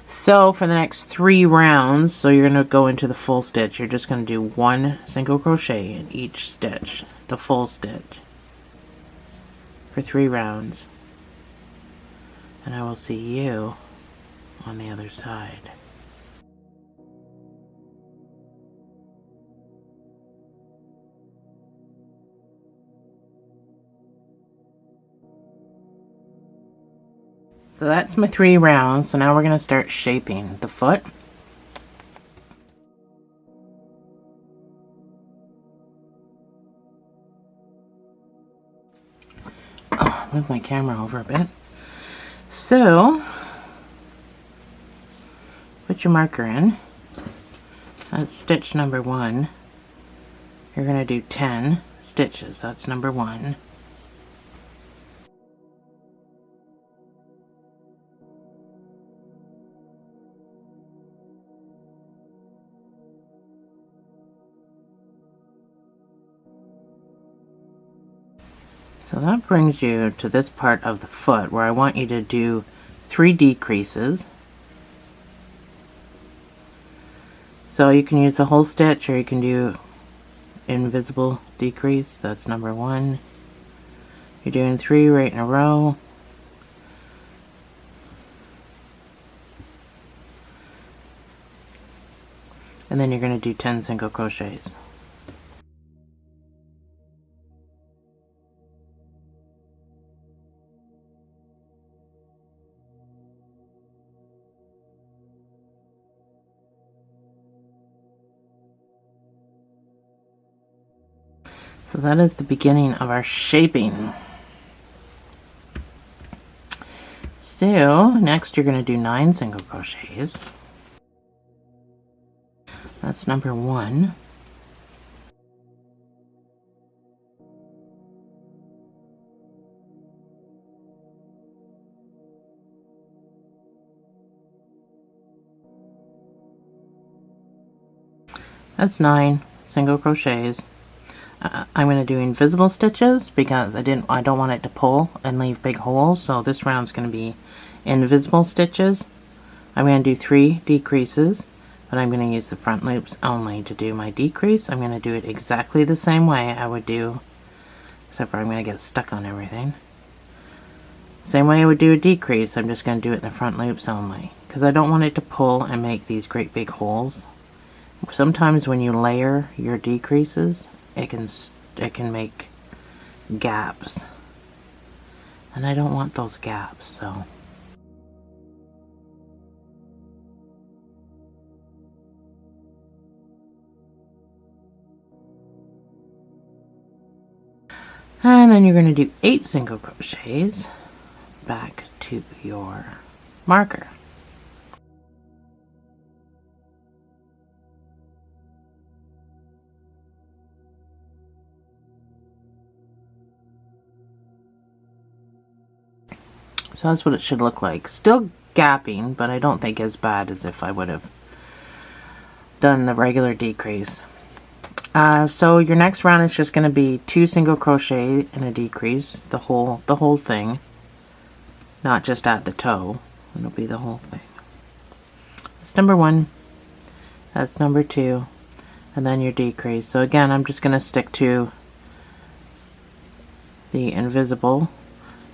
So for the next 3 rounds, so you're going to go into the full stitch, you're just going to do 1 single crochet in each stitch, the full stitch, for 3 rounds. And I will see you on the other side. So that's my 3 rounds. So now we're going to start shaping the foot. Move my camera over a bit. So put your marker in. That's stitch number 1. You're going to do 10 stitches. That's number 1. So that brings you to this part of the foot where I want you to do 3 decreases. So you can use the whole stitch or you can do invisible decrease. That's number 1. You're doing 3 right in a row. And then you're going to do 10 single crochets. So that is the beginning of our shaping. So next you're going to do 9 single crochets. That's number 1. That's 9. single crochets. I'm going to do invisible stitches because I don't want it to pull and leave big holes, so this round's going to be invisible stitches. I'm going to do 3 decreases, but I'm going to use the front loops only to do my decrease. I'm going to do it exactly the same way I would do, except for I'm going to get stuck on everything. Same way I would do a decrease, I'm just going to do it in the front loops only, because I don't want it to pull and make these great big holes. Sometimes when you layer your decreases, it can make gaps, and I don't want those gaps, so. And then you're going to do 8 single crochets back to your marker. So that's what it should look like. Still gapping, but I don't think as bad as if I would have done the regular decrease. So your next round is just going to be 2 single crochet and a decrease, the whole thing, not just at the toe. It'll be the whole thing. That's number 1. That's number 2, and then your decrease. So again, I'm just going to stick to the invisible.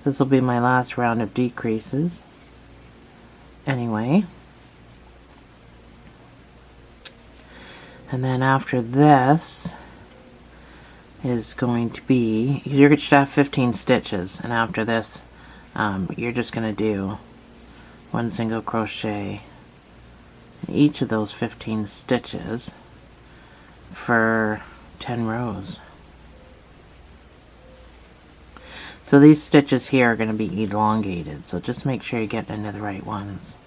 This will be my last round of decreases anyway. And then after this is going to be, you're going to have 15 stitches, and after this you're just going to do 1 single crochet in each of those 15 stitches for 10 rows. So these stitches here are going to be elongated, so just make sure you get into the right ones.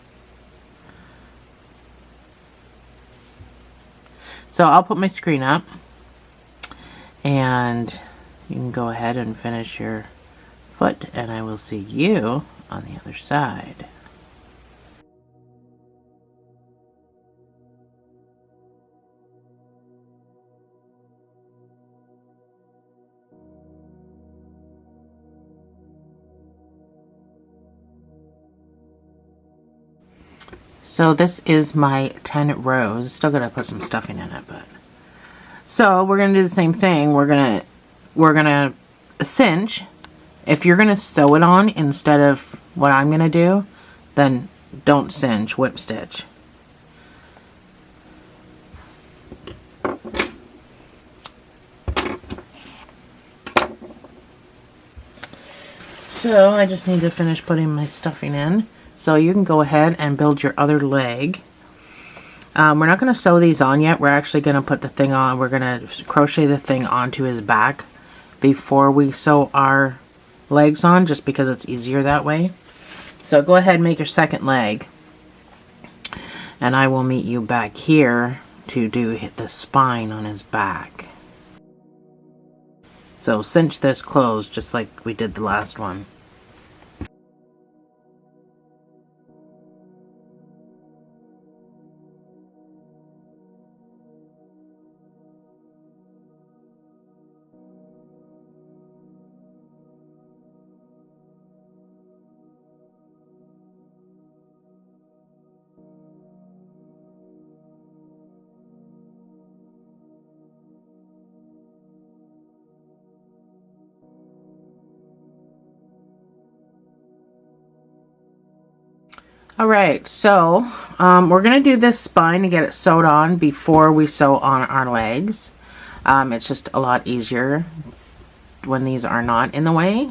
So I'll put my screen up, and you can go ahead and finish your foot, and I will see you on the other side. So this is my 10 rows. Still gotta put some stuffing in it, but. So we're gonna do the same thing. We're gonna cinch. If you're gonna sew it on instead of what I'm gonna do, then don't cinch, whip stitch. So I just need to finish putting my stuffing in. So you can go ahead and build your other leg. We're not going to sew these on yet. We're actually going to put the thing on. We're going to crochet the thing onto his back before we sew our legs on, just because it's easier that way. So go ahead and make your second leg, and I will meet you back here to do the spine on his back. So cinch this closed just like we did the last one. Alright, so we're going to do this spine to get it sewed on before we sew on our legs. It's just a lot easier when these are not in the way.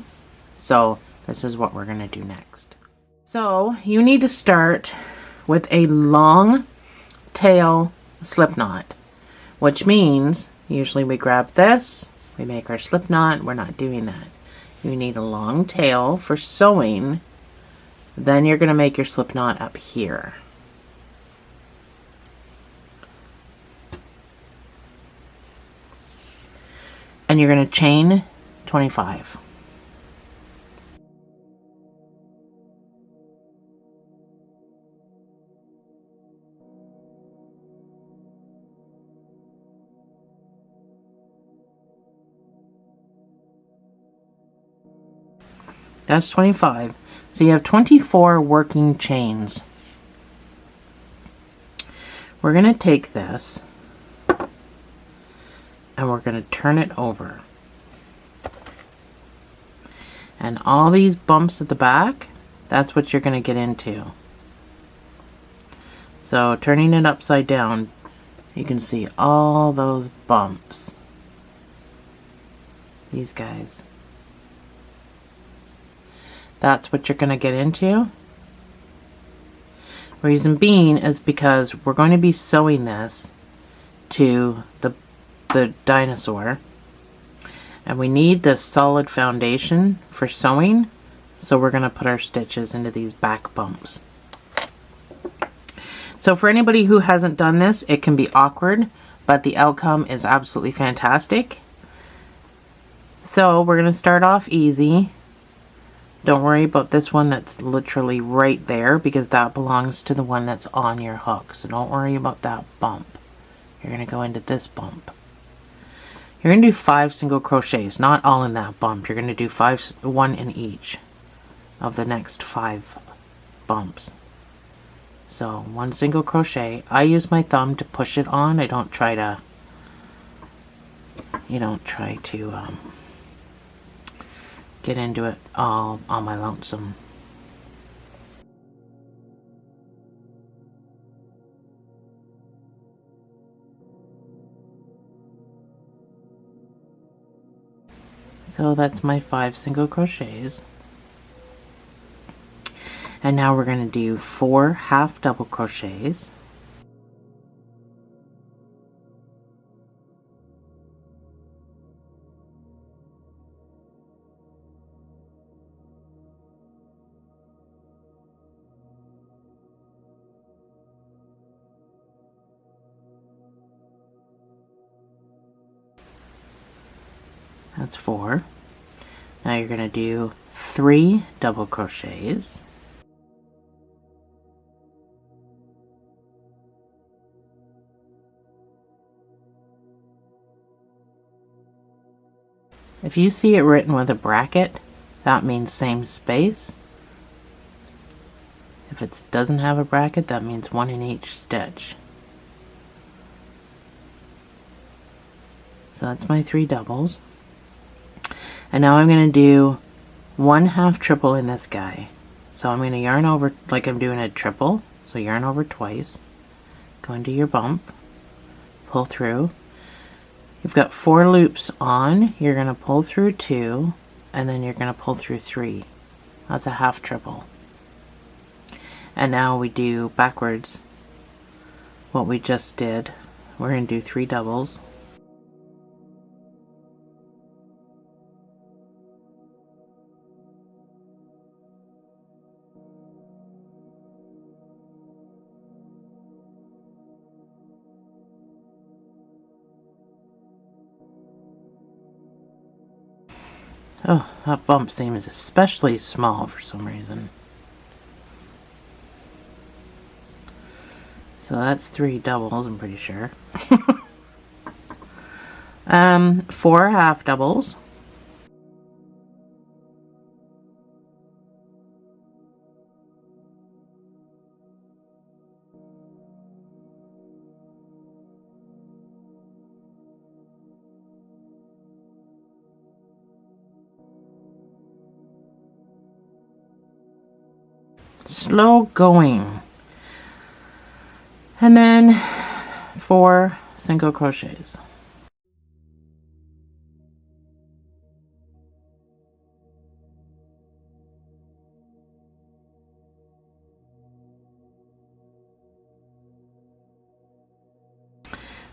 So this is what we're going to do next. So you need to start with a long tail slip knot, which means usually we grab this, we make our slip knot. We're not doing that. You need a long tail for sewing. Then you're going to make your slip knot up here. And you're going to chain 25. That's 25. So you have 24 working chains. We're going to take this and we're going to turn it over. And all these bumps at the back, that's what you're going to get into. So turning it upside down, you can see all those bumps. These guys. That's what you're going to get into. Reason being is because we're going to be sewing this to the dinosaur. And we need this solid foundation for sewing. So we're going to put our stitches into these back bumps. So for anybody who hasn't done this, it can be awkward, but the outcome is absolutely fantastic. So we're going to start off easy. Don't worry about this one that's literally right there, because that belongs to the one that's on your hook. So don't worry about that bump. You're going to go into this bump. You're going to do 5 single crochets, not all in that bump. You're going to do 1 in each of the next 5 bumps. So 1 single crochet. I use my thumb to push it on. I don't try to, get into it all on my lonesome. So that's my 5 single crochets. And now we're going to do 4 half double crochets. That's 4. Now you're going to do 3 double crochets. If you see it written with a bracket, that means same space. If it doesn't have a bracket, that means 1 in each stitch. So that's my 3 doubles. And now I'm going to do 1 half triple in this guy. So I'm going to yarn over like I'm doing a triple. So yarn over twice. Go into your bump. Pull through. You've got 4 loops on. You're going to pull through 2. And then you're going to pull through 3. That's a half triple. And now we do backwards what we just did. We're going to do 3 doubles. Oh, that bump seems especially small for some reason. So that's 3 doubles, I'm pretty sure. 4 half doubles. Slow going. And then 4 single crochets.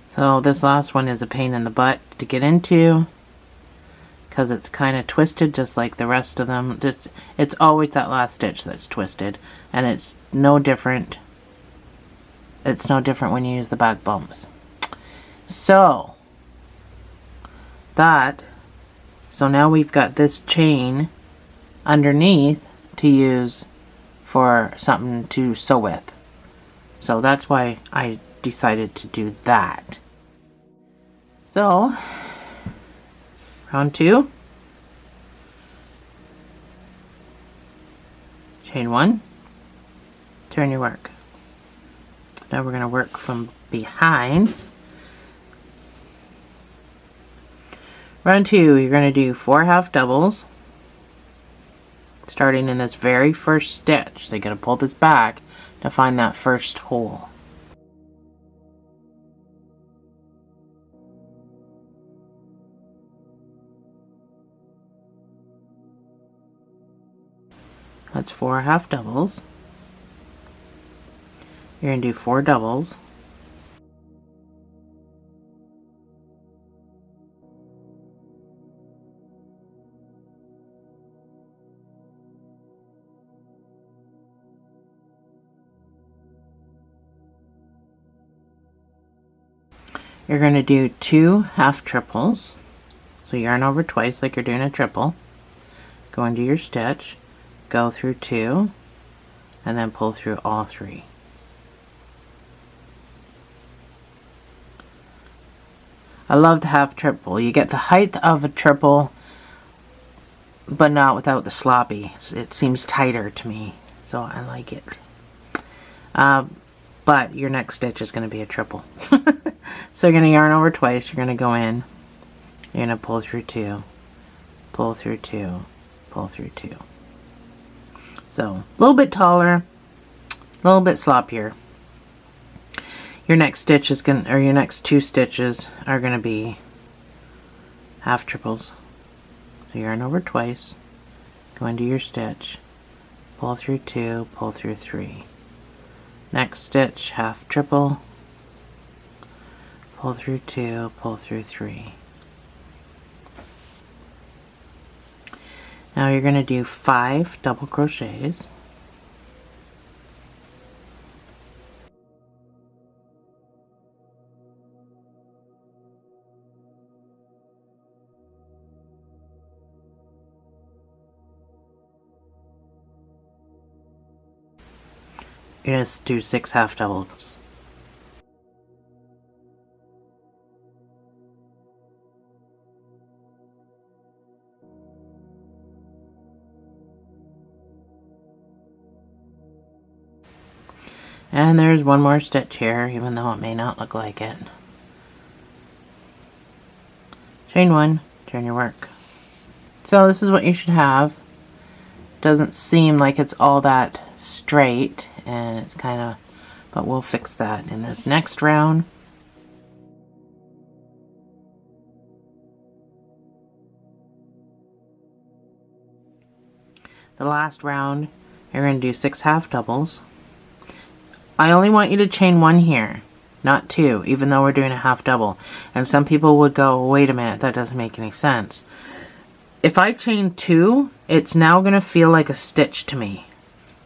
So this last one is a pain in the butt to get into because it's kind of twisted just like the rest of them. It's always that last stitch that's twisted, and it's no different. It's no different when you use the back bumps. So now we've got this chain underneath to use for something to sew with. So that's why I decided to do that. So round 2. chain 1, turn your work. Now we're going to work from behind. Round 2, you're going to do 4 half doubles, starting in this very first stitch. So you're going to pull this back to find that first hole. That's 4 half doubles. You're going to do 4 doubles. You're going to do 2 half triples. So yarn over twice like you're doing a triple. Go into your stitch, go through 2, and then pull through all 3. I love the half triple. You get the height of a triple, but not without the sloppy. It seems tighter to me, so I like it. But your next stitch is going to be a triple. So you're going to yarn over twice. You're going to go in. You're going to pull through 2, pull through 2, pull through 2. So a little bit taller, a little bit sloppier. Your next stitch is going, or your next 2 stitches are going to be half triples. So yarn over twice, go into your stitch, pull through 2, pull through 3. Next stitch, half triple, pull through 2, pull through 3. Now you're going to do 5 double crochets. You're going to do 6 half doubles. And there's one more stitch here, even though it may not look like it. Chain 1, turn your work. So this is what you should have. Doesn't seem like it's all that straight, and it's kind of, but we'll fix that in this next round. The last round, you're going to do 6 half doubles. I only want you to chain 1 here, not 2, even though we're doing a half double. And some people would go, wait a minute, that doesn't make any sense. If I chain 2, it's now going to feel like a stitch to me.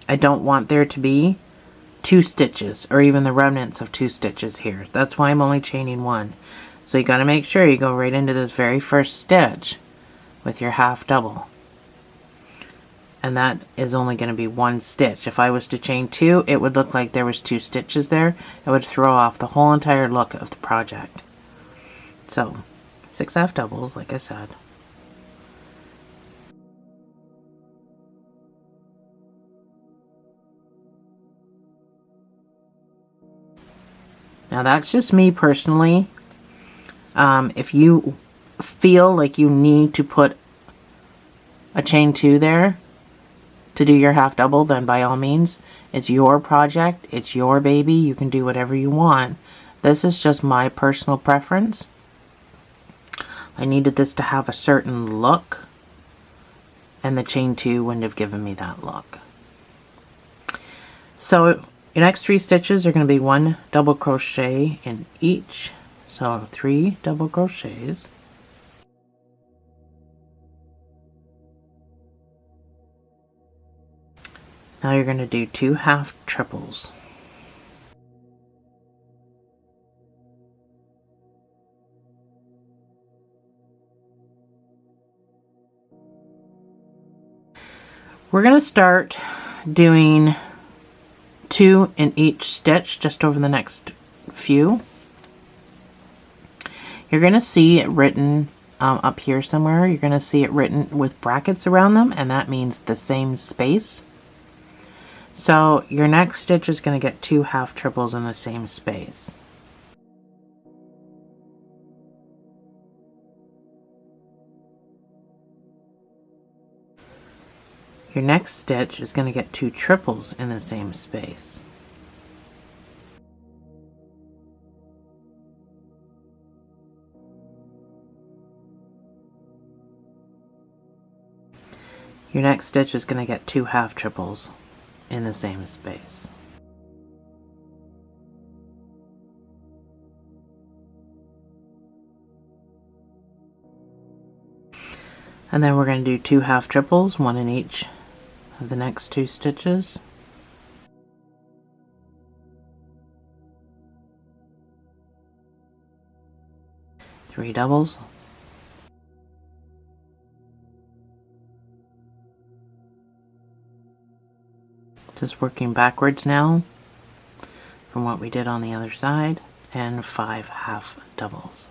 I don't want there to be 2 stitches, or even the remnants of 2 stitches here. That's why I'm only chaining 1. So you got to make sure you go right into this very first stitch with your half double. And that is only going to be 1 stitch. If I was to chain 2, it would look like there was 2 stitches there. It would throw off the whole entire look of the project. So, 6 half doubles, like I said. Now that's just me personally. If you feel like you need to put a chain 2 there to do your half double, then by all means, it's your project, it's your baby, you can do whatever you want. This is just my personal preference. I needed this to have a certain look, and the chain 2 wouldn't have given me that look. So your next 3 stitches are going to be 1 double crochet in each, so 3 double crochets. Now you're going to do 2 half triples. We're going to start doing 2 in each stitch just over the next few. You're going to see it written up here somewhere. You're going to see it written with brackets around them, and that means the same space. So your next stitch is going to get 2 half triples in the same space. Your next stitch is going to get 2 triples in the same space. Your next stitch is going to get 2 half triples in the same space. And then we're going to do 2 half triples, 1 in each of the next 2 stitches. Three doubles. Just working backwards now from what we did on the other side, and 5 half doubles.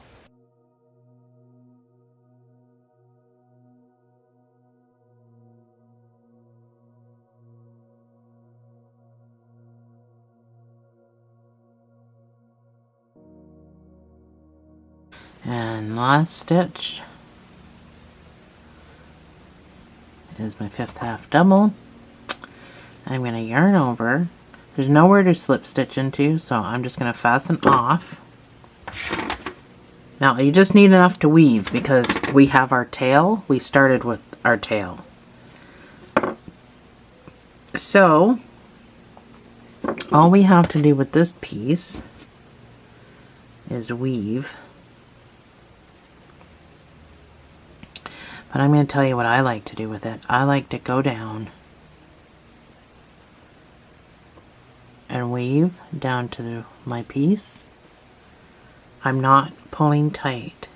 And last stitch is my 5th half double. I'm going to yarn over. There's nowhere to slip stitch into, so I'm just going to fasten off. Now you just need enough to weave because we have our tail. We started with our tail. So all we have to do with this piece is weave. But I'm going to tell you what I like to do with it. I like to go down and weave down to my piece. I'm not pulling tight.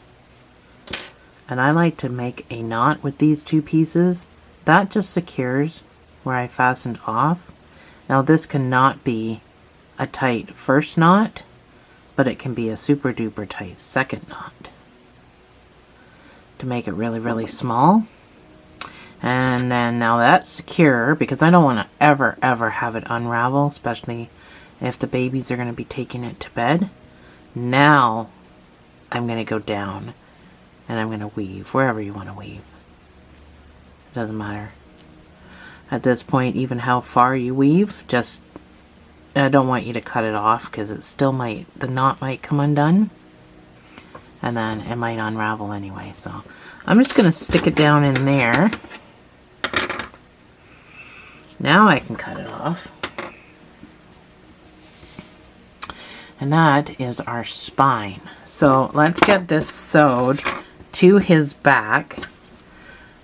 And I like to make a knot with these 2 pieces. That just secures where I fastened off. Now this cannot be a tight first knot, but it can be a super duper tight second knot. To make it really, really small. And then now that's secure, because I don't want to ever have it unravel, especially if the babies are going to be taking it to bed. Now I'm going to go down and I'm going to weave wherever you want to weave. It doesn't matter. At this point, even how far you weave, just I don't want you to cut it off because it still might, the knot might come undone. And then it might unravel anyway, so I'm just going to stick it down in there. Now I can cut it off. And that is our spine. So let's get this sewed to his back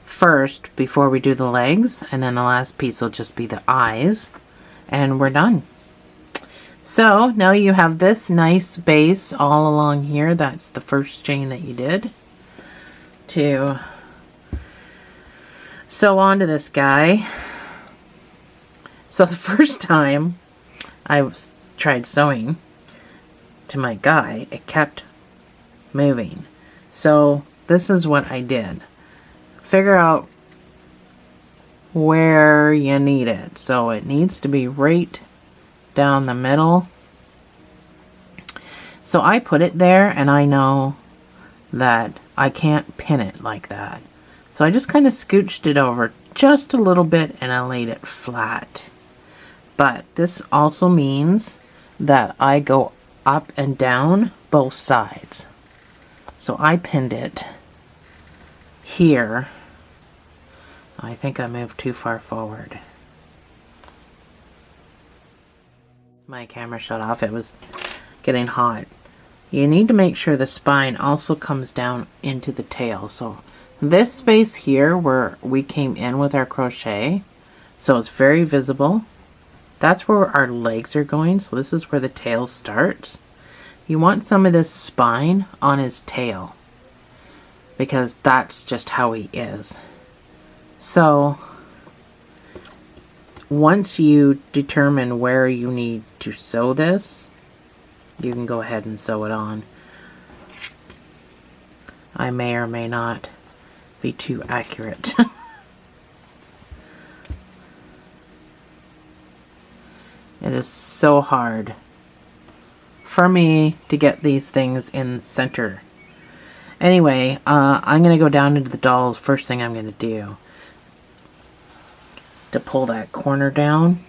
first before we do the legs, and then the last piece will just be the eyes, and we're done. So now you have this nice base all along here. That's the first chain that you did to sew onto this guy. So the first time I tried sewing to my guy, it kept moving. So this is what I did. Figure out where you need it. So it needs to be right down the middle. So I put it there, and I know that I can't pin it like that. So I just kind of scooched it over just a little bit and I laid it flat. But this also means that I go up and down both sides. So I pinned it here. I think I moved too far forward. My camera shut off. It was getting hot. You need to make sure the spine also comes down into the tail. So this space here where we came in with our crochet, so it's very visible. That's where our legs are going. So this is where the tail starts. You want some of this spine on his tail because that's just how he is. So once you determine where you need to sew this, you can go ahead and sew it on. I may or may not be too accurate. It is so hard for me to get these things in center. Anyway, I'm going to go down into the dolls. First thing I'm going to do to pull that corner down.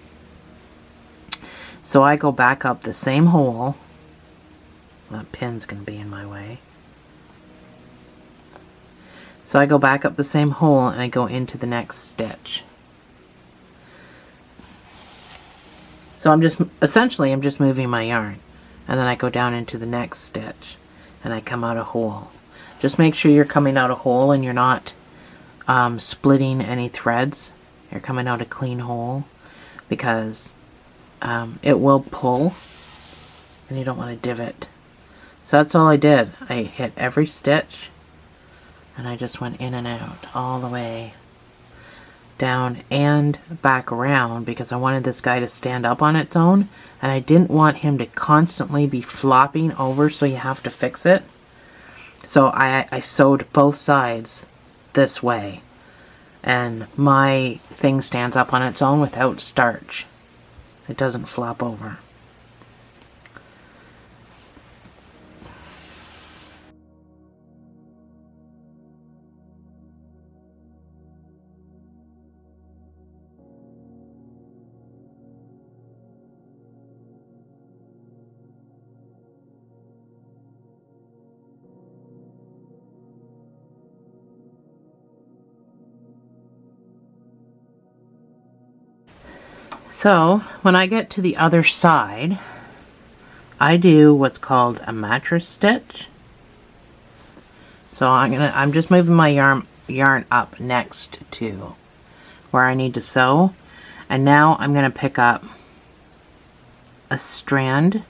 So I go back up the same hole. That pin's going to be in my way. So I go back up the same hole and I go into the next stitch. So I'm just moving my yarn, and then I go down into the next stitch and I come out a hole. Just make sure you're coming out a hole and you're not splitting any threads. You're coming out a clean hole, because it will pull and you don't want to divot. So that's all I did. I hit every stitch and I just went in and out all the way down and back around, because I wanted this guy to stand up on its own and I didn't want him to constantly be flopping over, so you have to fix it. So I sewed both sides this way, and my thing stands up on its own without starch. It doesn't flop over. So when I get to the other side, I do what's called a mattress stitch. So I'm just moving my yarn up next to where I need to sew, and now I'm going to pick up a strand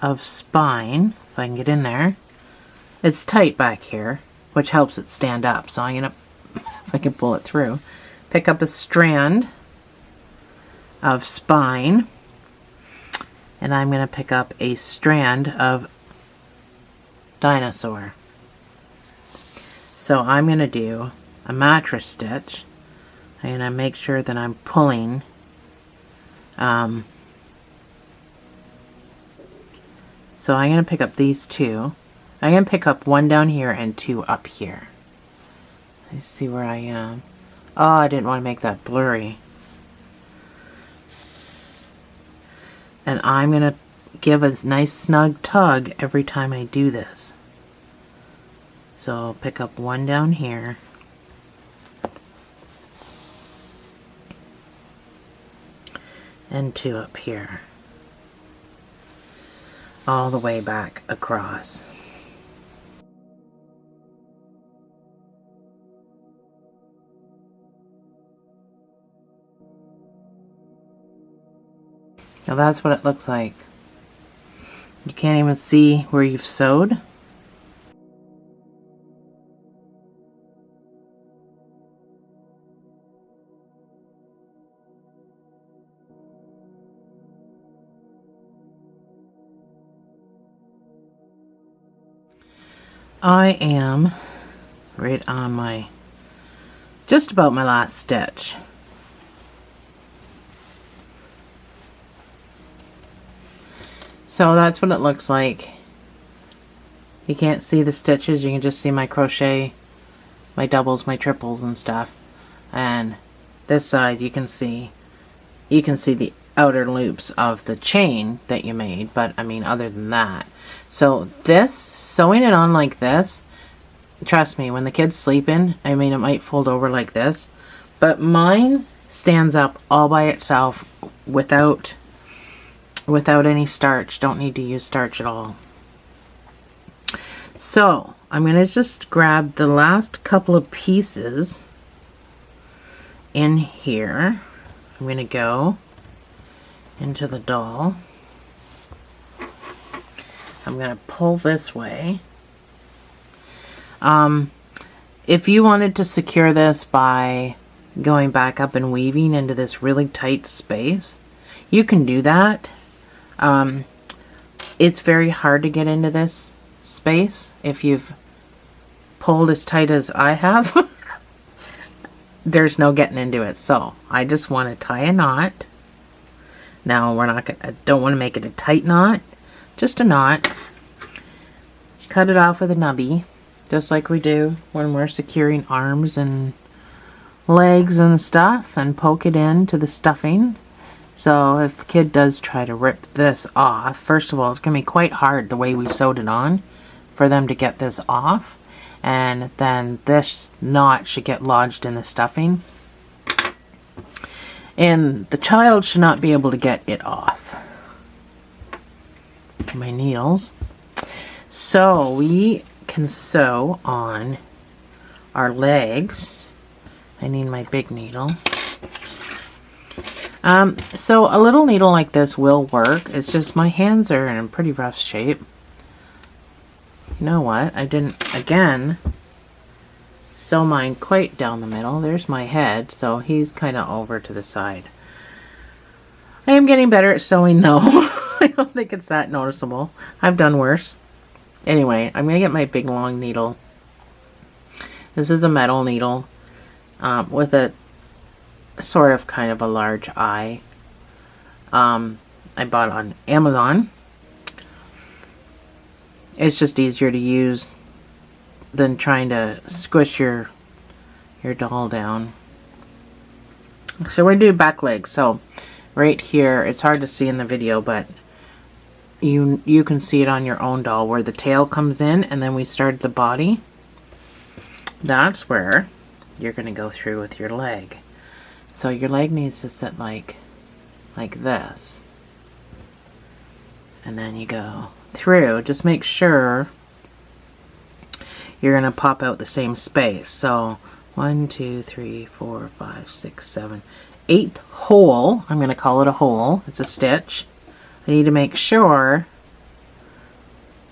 of spine, if I can get in there. It's tight back here, which helps it stand up, so I'm going to, if I can pull it through, pick up a strand of spine, and I'm going to pick up a strand of dinosaur. So I'm going to do a mattress stitch. I'm going to make sure that I'm pulling so I'm going to pick up these two. I'm going to pick up one down here and two up here. Let's see where I am. Oh, I didn't want to make that blurry. And I'm going to give a nice snug tug every time I do this. So I'll pick up one down here. And two up here. All the way back across. Now that's what it looks like. You can't even see where you've sewed. I am right on my, just about my last stitch. So that's what it looks like. You can't see the stitches, you can just see my crochet, my doubles, my triples and stuff. And this side you can see the outer loops of the chain that you made, but I mean other than that. So this, sewing it on like this, trust me, when the kid's sleeping, I mean it might fold over like this, but mine stands up all by itself without any starch. Don't need to use starch at all. So I'm going to just grab the last couple of pieces in here. I'm going to go into the doll. I'm going to pull this way. If you wanted to secure this by going back up and weaving into this really tight space, you can do that. It's very hard to get into this space if you've pulled as tight as I have. there's no getting into it. So I just want to tie a knot. Now we're not gonna, I don't want to make it a tight knot, just a knot. Cut it off with a nubby, just like we do when we're securing arms and legs and stuff, and poke it into the stuffing. So if the kid does try to rip this off, first of all, it's gonna be quite hard the way we sewed it on for them to get this off, and then this knot should get lodged in the stuffing. And the child should not be able to get it off. My needles. So we can sew on our legs. I need my big needle. So a little needle like this will work. It's just my hands are in a pretty rough shape. You know what? I didn't, again, sew mine quite down the middle. There's my head, so he's kind of over to the side. I am getting better at sewing though. I don't think it's that noticeable. I've done worse. Anyway, I'm going to get my big long needle. This is a metal needle with a sort of kind of a large eye. I bought it on Amazon. It's just easier to use than trying to squish your doll down. So we're doing back legs. So right here, it's hard to see in the video, but you can see it on your own doll where the tail comes in, and then we started the body. That's where you're going to go through with your leg. So your leg needs to sit like this, and then you go through. Just make sure you're going to pop out the same space. So 1, 2, 3, 4, 5, 6, 7, 8th hole. I'm going to call it a hole. It's a stitch. I need to make sure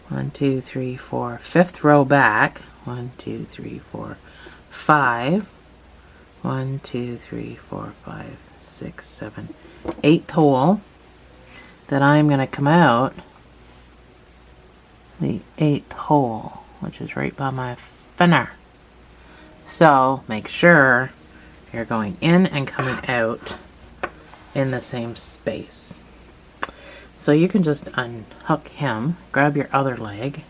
1, 2, 3, 4, 5th row back. 1, 2, 3, 4, 5. 1, 2, 3, 4, 5, 6, 7, 8th hole. That I'm going to come out the 8th hole, which is right by my finner. So make sure you're going in and coming out in the same space. So you can just unhook him, grab your other leg,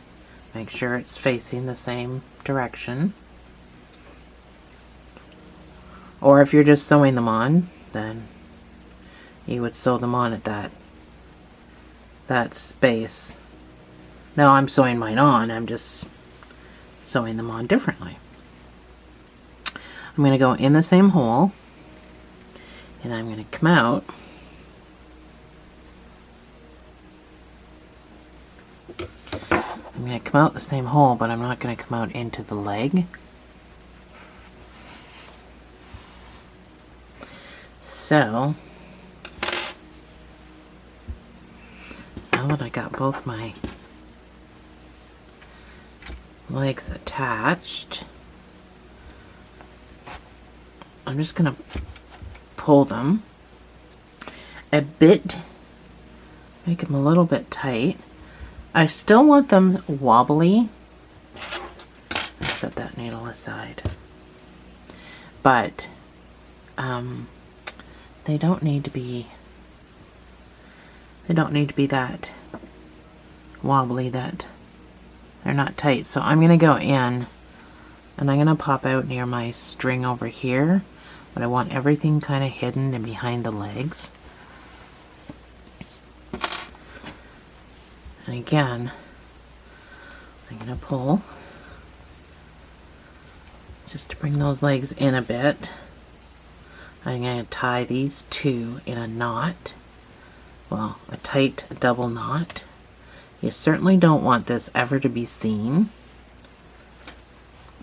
make sure it's facing the same direction. Or if you're just sewing them on, then you would sew them on at that space. Now I'm sewing mine on, I'm just sewing them on differently. I'm going to go in the same hole, and I'm going to come out. I'm going to come out the same hole, but I'm not going to come out into the leg. So, now that I got both my legs attached, I'm just going to pull them a bit, make them a little bit tight. I still want them wobbly. I'll set that needle aside. But they don't need to be that wobbly, that they're not tight. So I'm going to go in and I'm going to pop out near my string over here, but I want everything kind of hidden and behind the legs. And again, I'm going to pull just to bring those legs in a bit. I'm going to tie these two in a knot, well, a tight double knot. You certainly don't want this ever to be seen.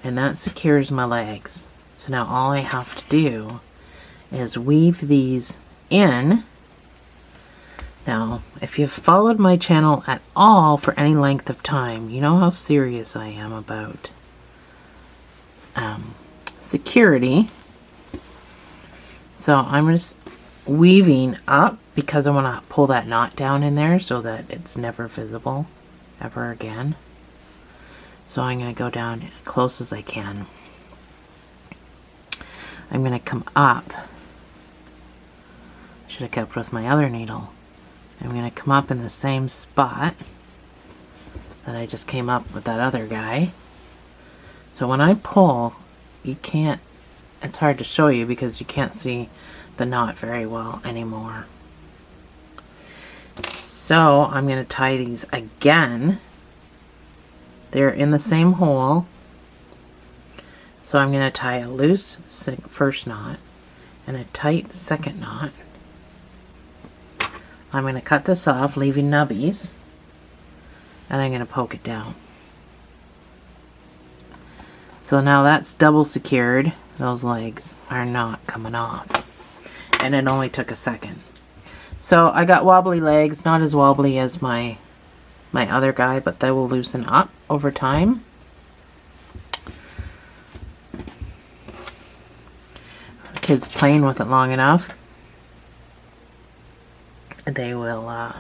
And that secures my legs. So now all I have to do is weave these in. Now, if you've followed my channel at all for any length of time, you know how serious I am about security. So I'm just weaving up because I want to pull that knot down in there so that it's never visible ever again. So I'm going to go down as close as I can. I'm going to come up. I should have kept with my other needle. I'm going to come up in the same spot that I just came up with that other guy. So when I pull, you can't, it's hard to show you because you can't see the knot very well anymore. So I'm going to tie these again. They're in the same hole. So I'm going to tie a loose first knot and a tight second knot. I'm going to cut this off, leaving nubbies, and I'm going to poke it down. So now that's double secured. Those legs are not coming off. And it only took a second. So I got wobbly legs, not as wobbly as my other guy, but they will loosen up over time. The kids playing with it long enough, they will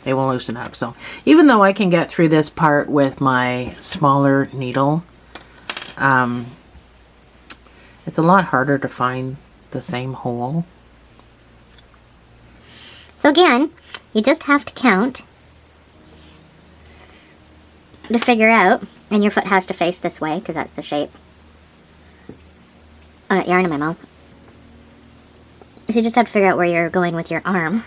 loosen up. So even though I can get through this part with my smaller needle, it's a lot harder to find the same hole. So again, you just have to count to figure out, and your foot has to face this way because that's the shape. Oh, yarn in my mouth. So you just have to figure out where you're going with your arm.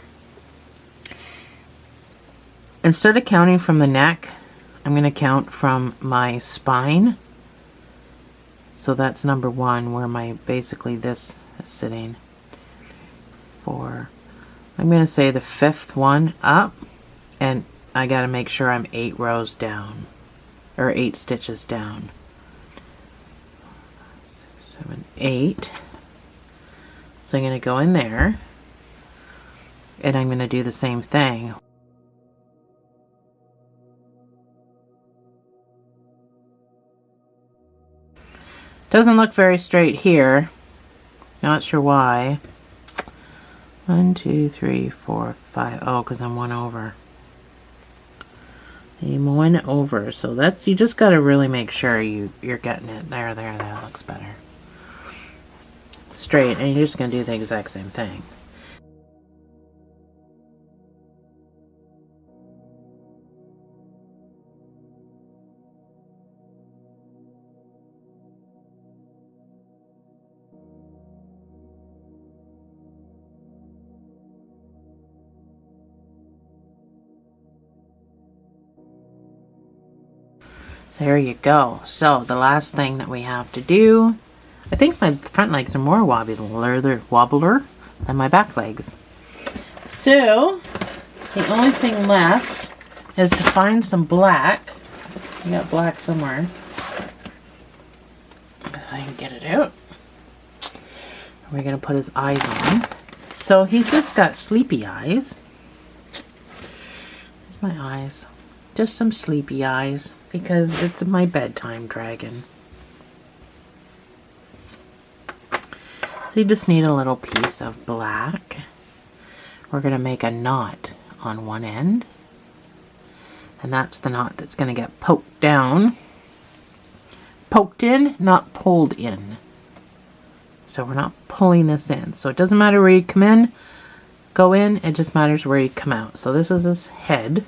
Instead of counting from the neck, I'm going to count from my spine. So that's number 1, where my basically this is sitting. 4. I'm going to say the 5th one up, and I got to make sure I'm 8 rows down, or 8 stitches down. 7, 8. So I'm going to go in there, and I'm going to do the same thing. Doesn't look very straight here. Not sure why. 1, 2, 3, 4, 5. Oh, because I'm 1 over. I'm 1 over. So that's, you just got to really make sure you're getting it. There, that looks better. Straight, and you're just going to do the exact same thing. There you go. So the last thing that we have to do, I think my front legs are more wobbler than my back legs. So the only thing left is to find some black. I got black somewhere. If I can get it out. We're going to put his eyes on. So he's just got sleepy eyes. There's my eyes. Just some sleepy eyes, because it's my bedtime dragon. So you just need a little piece of black. We're going to make a knot on one end. And that's the knot that's going to get poked down. Poked in, not pulled in. So we're not pulling this in. So it doesn't matter where you come in, go in, it just matters where you come out. So this is his head.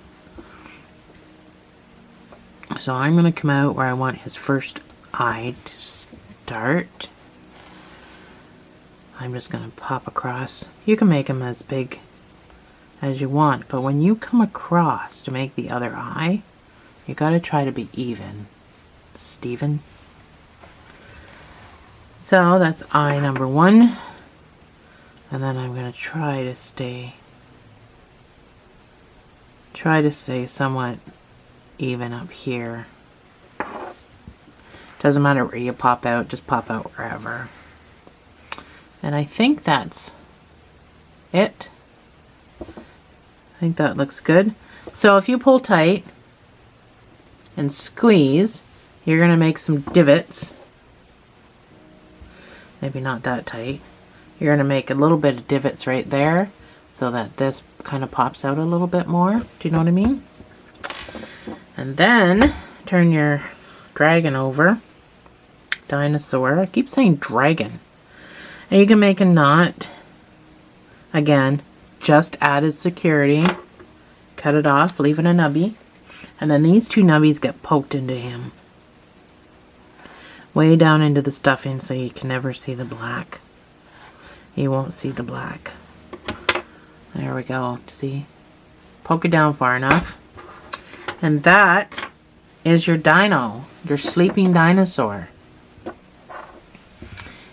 So I'm going to come out where I want his first eye to start. I'm just going to pop across. You can make them as big as you want, but when you come across to make the other eye, you got to try to be even. Steven. So that's eye number 1. And then I'm going to try to stay somewhat even up here. Doesn't matter where you pop out, just pop out wherever. And I think that's it. I think that looks good. So if you pull tight and squeeze, you're going to make some divots. Maybe not that tight. You're going to make a little bit of divots right there so that this kind of pops out a little bit more. Do you know what I mean? And then turn your dragon over. Dinosaur. I keep saying dragon. Now you can make a knot. Again, just added security. Cut it off, leave it a nubby. And then these two nubbies get poked into him. Way down into the stuffing so you can never see the black. You won't see the black. There we go. See? Poke it down far enough. And that is your dino, your sleeping dinosaur.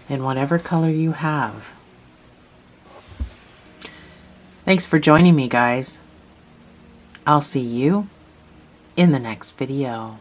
In whatever color you have. Thanks for joining me, guys. I'll see you in the next video.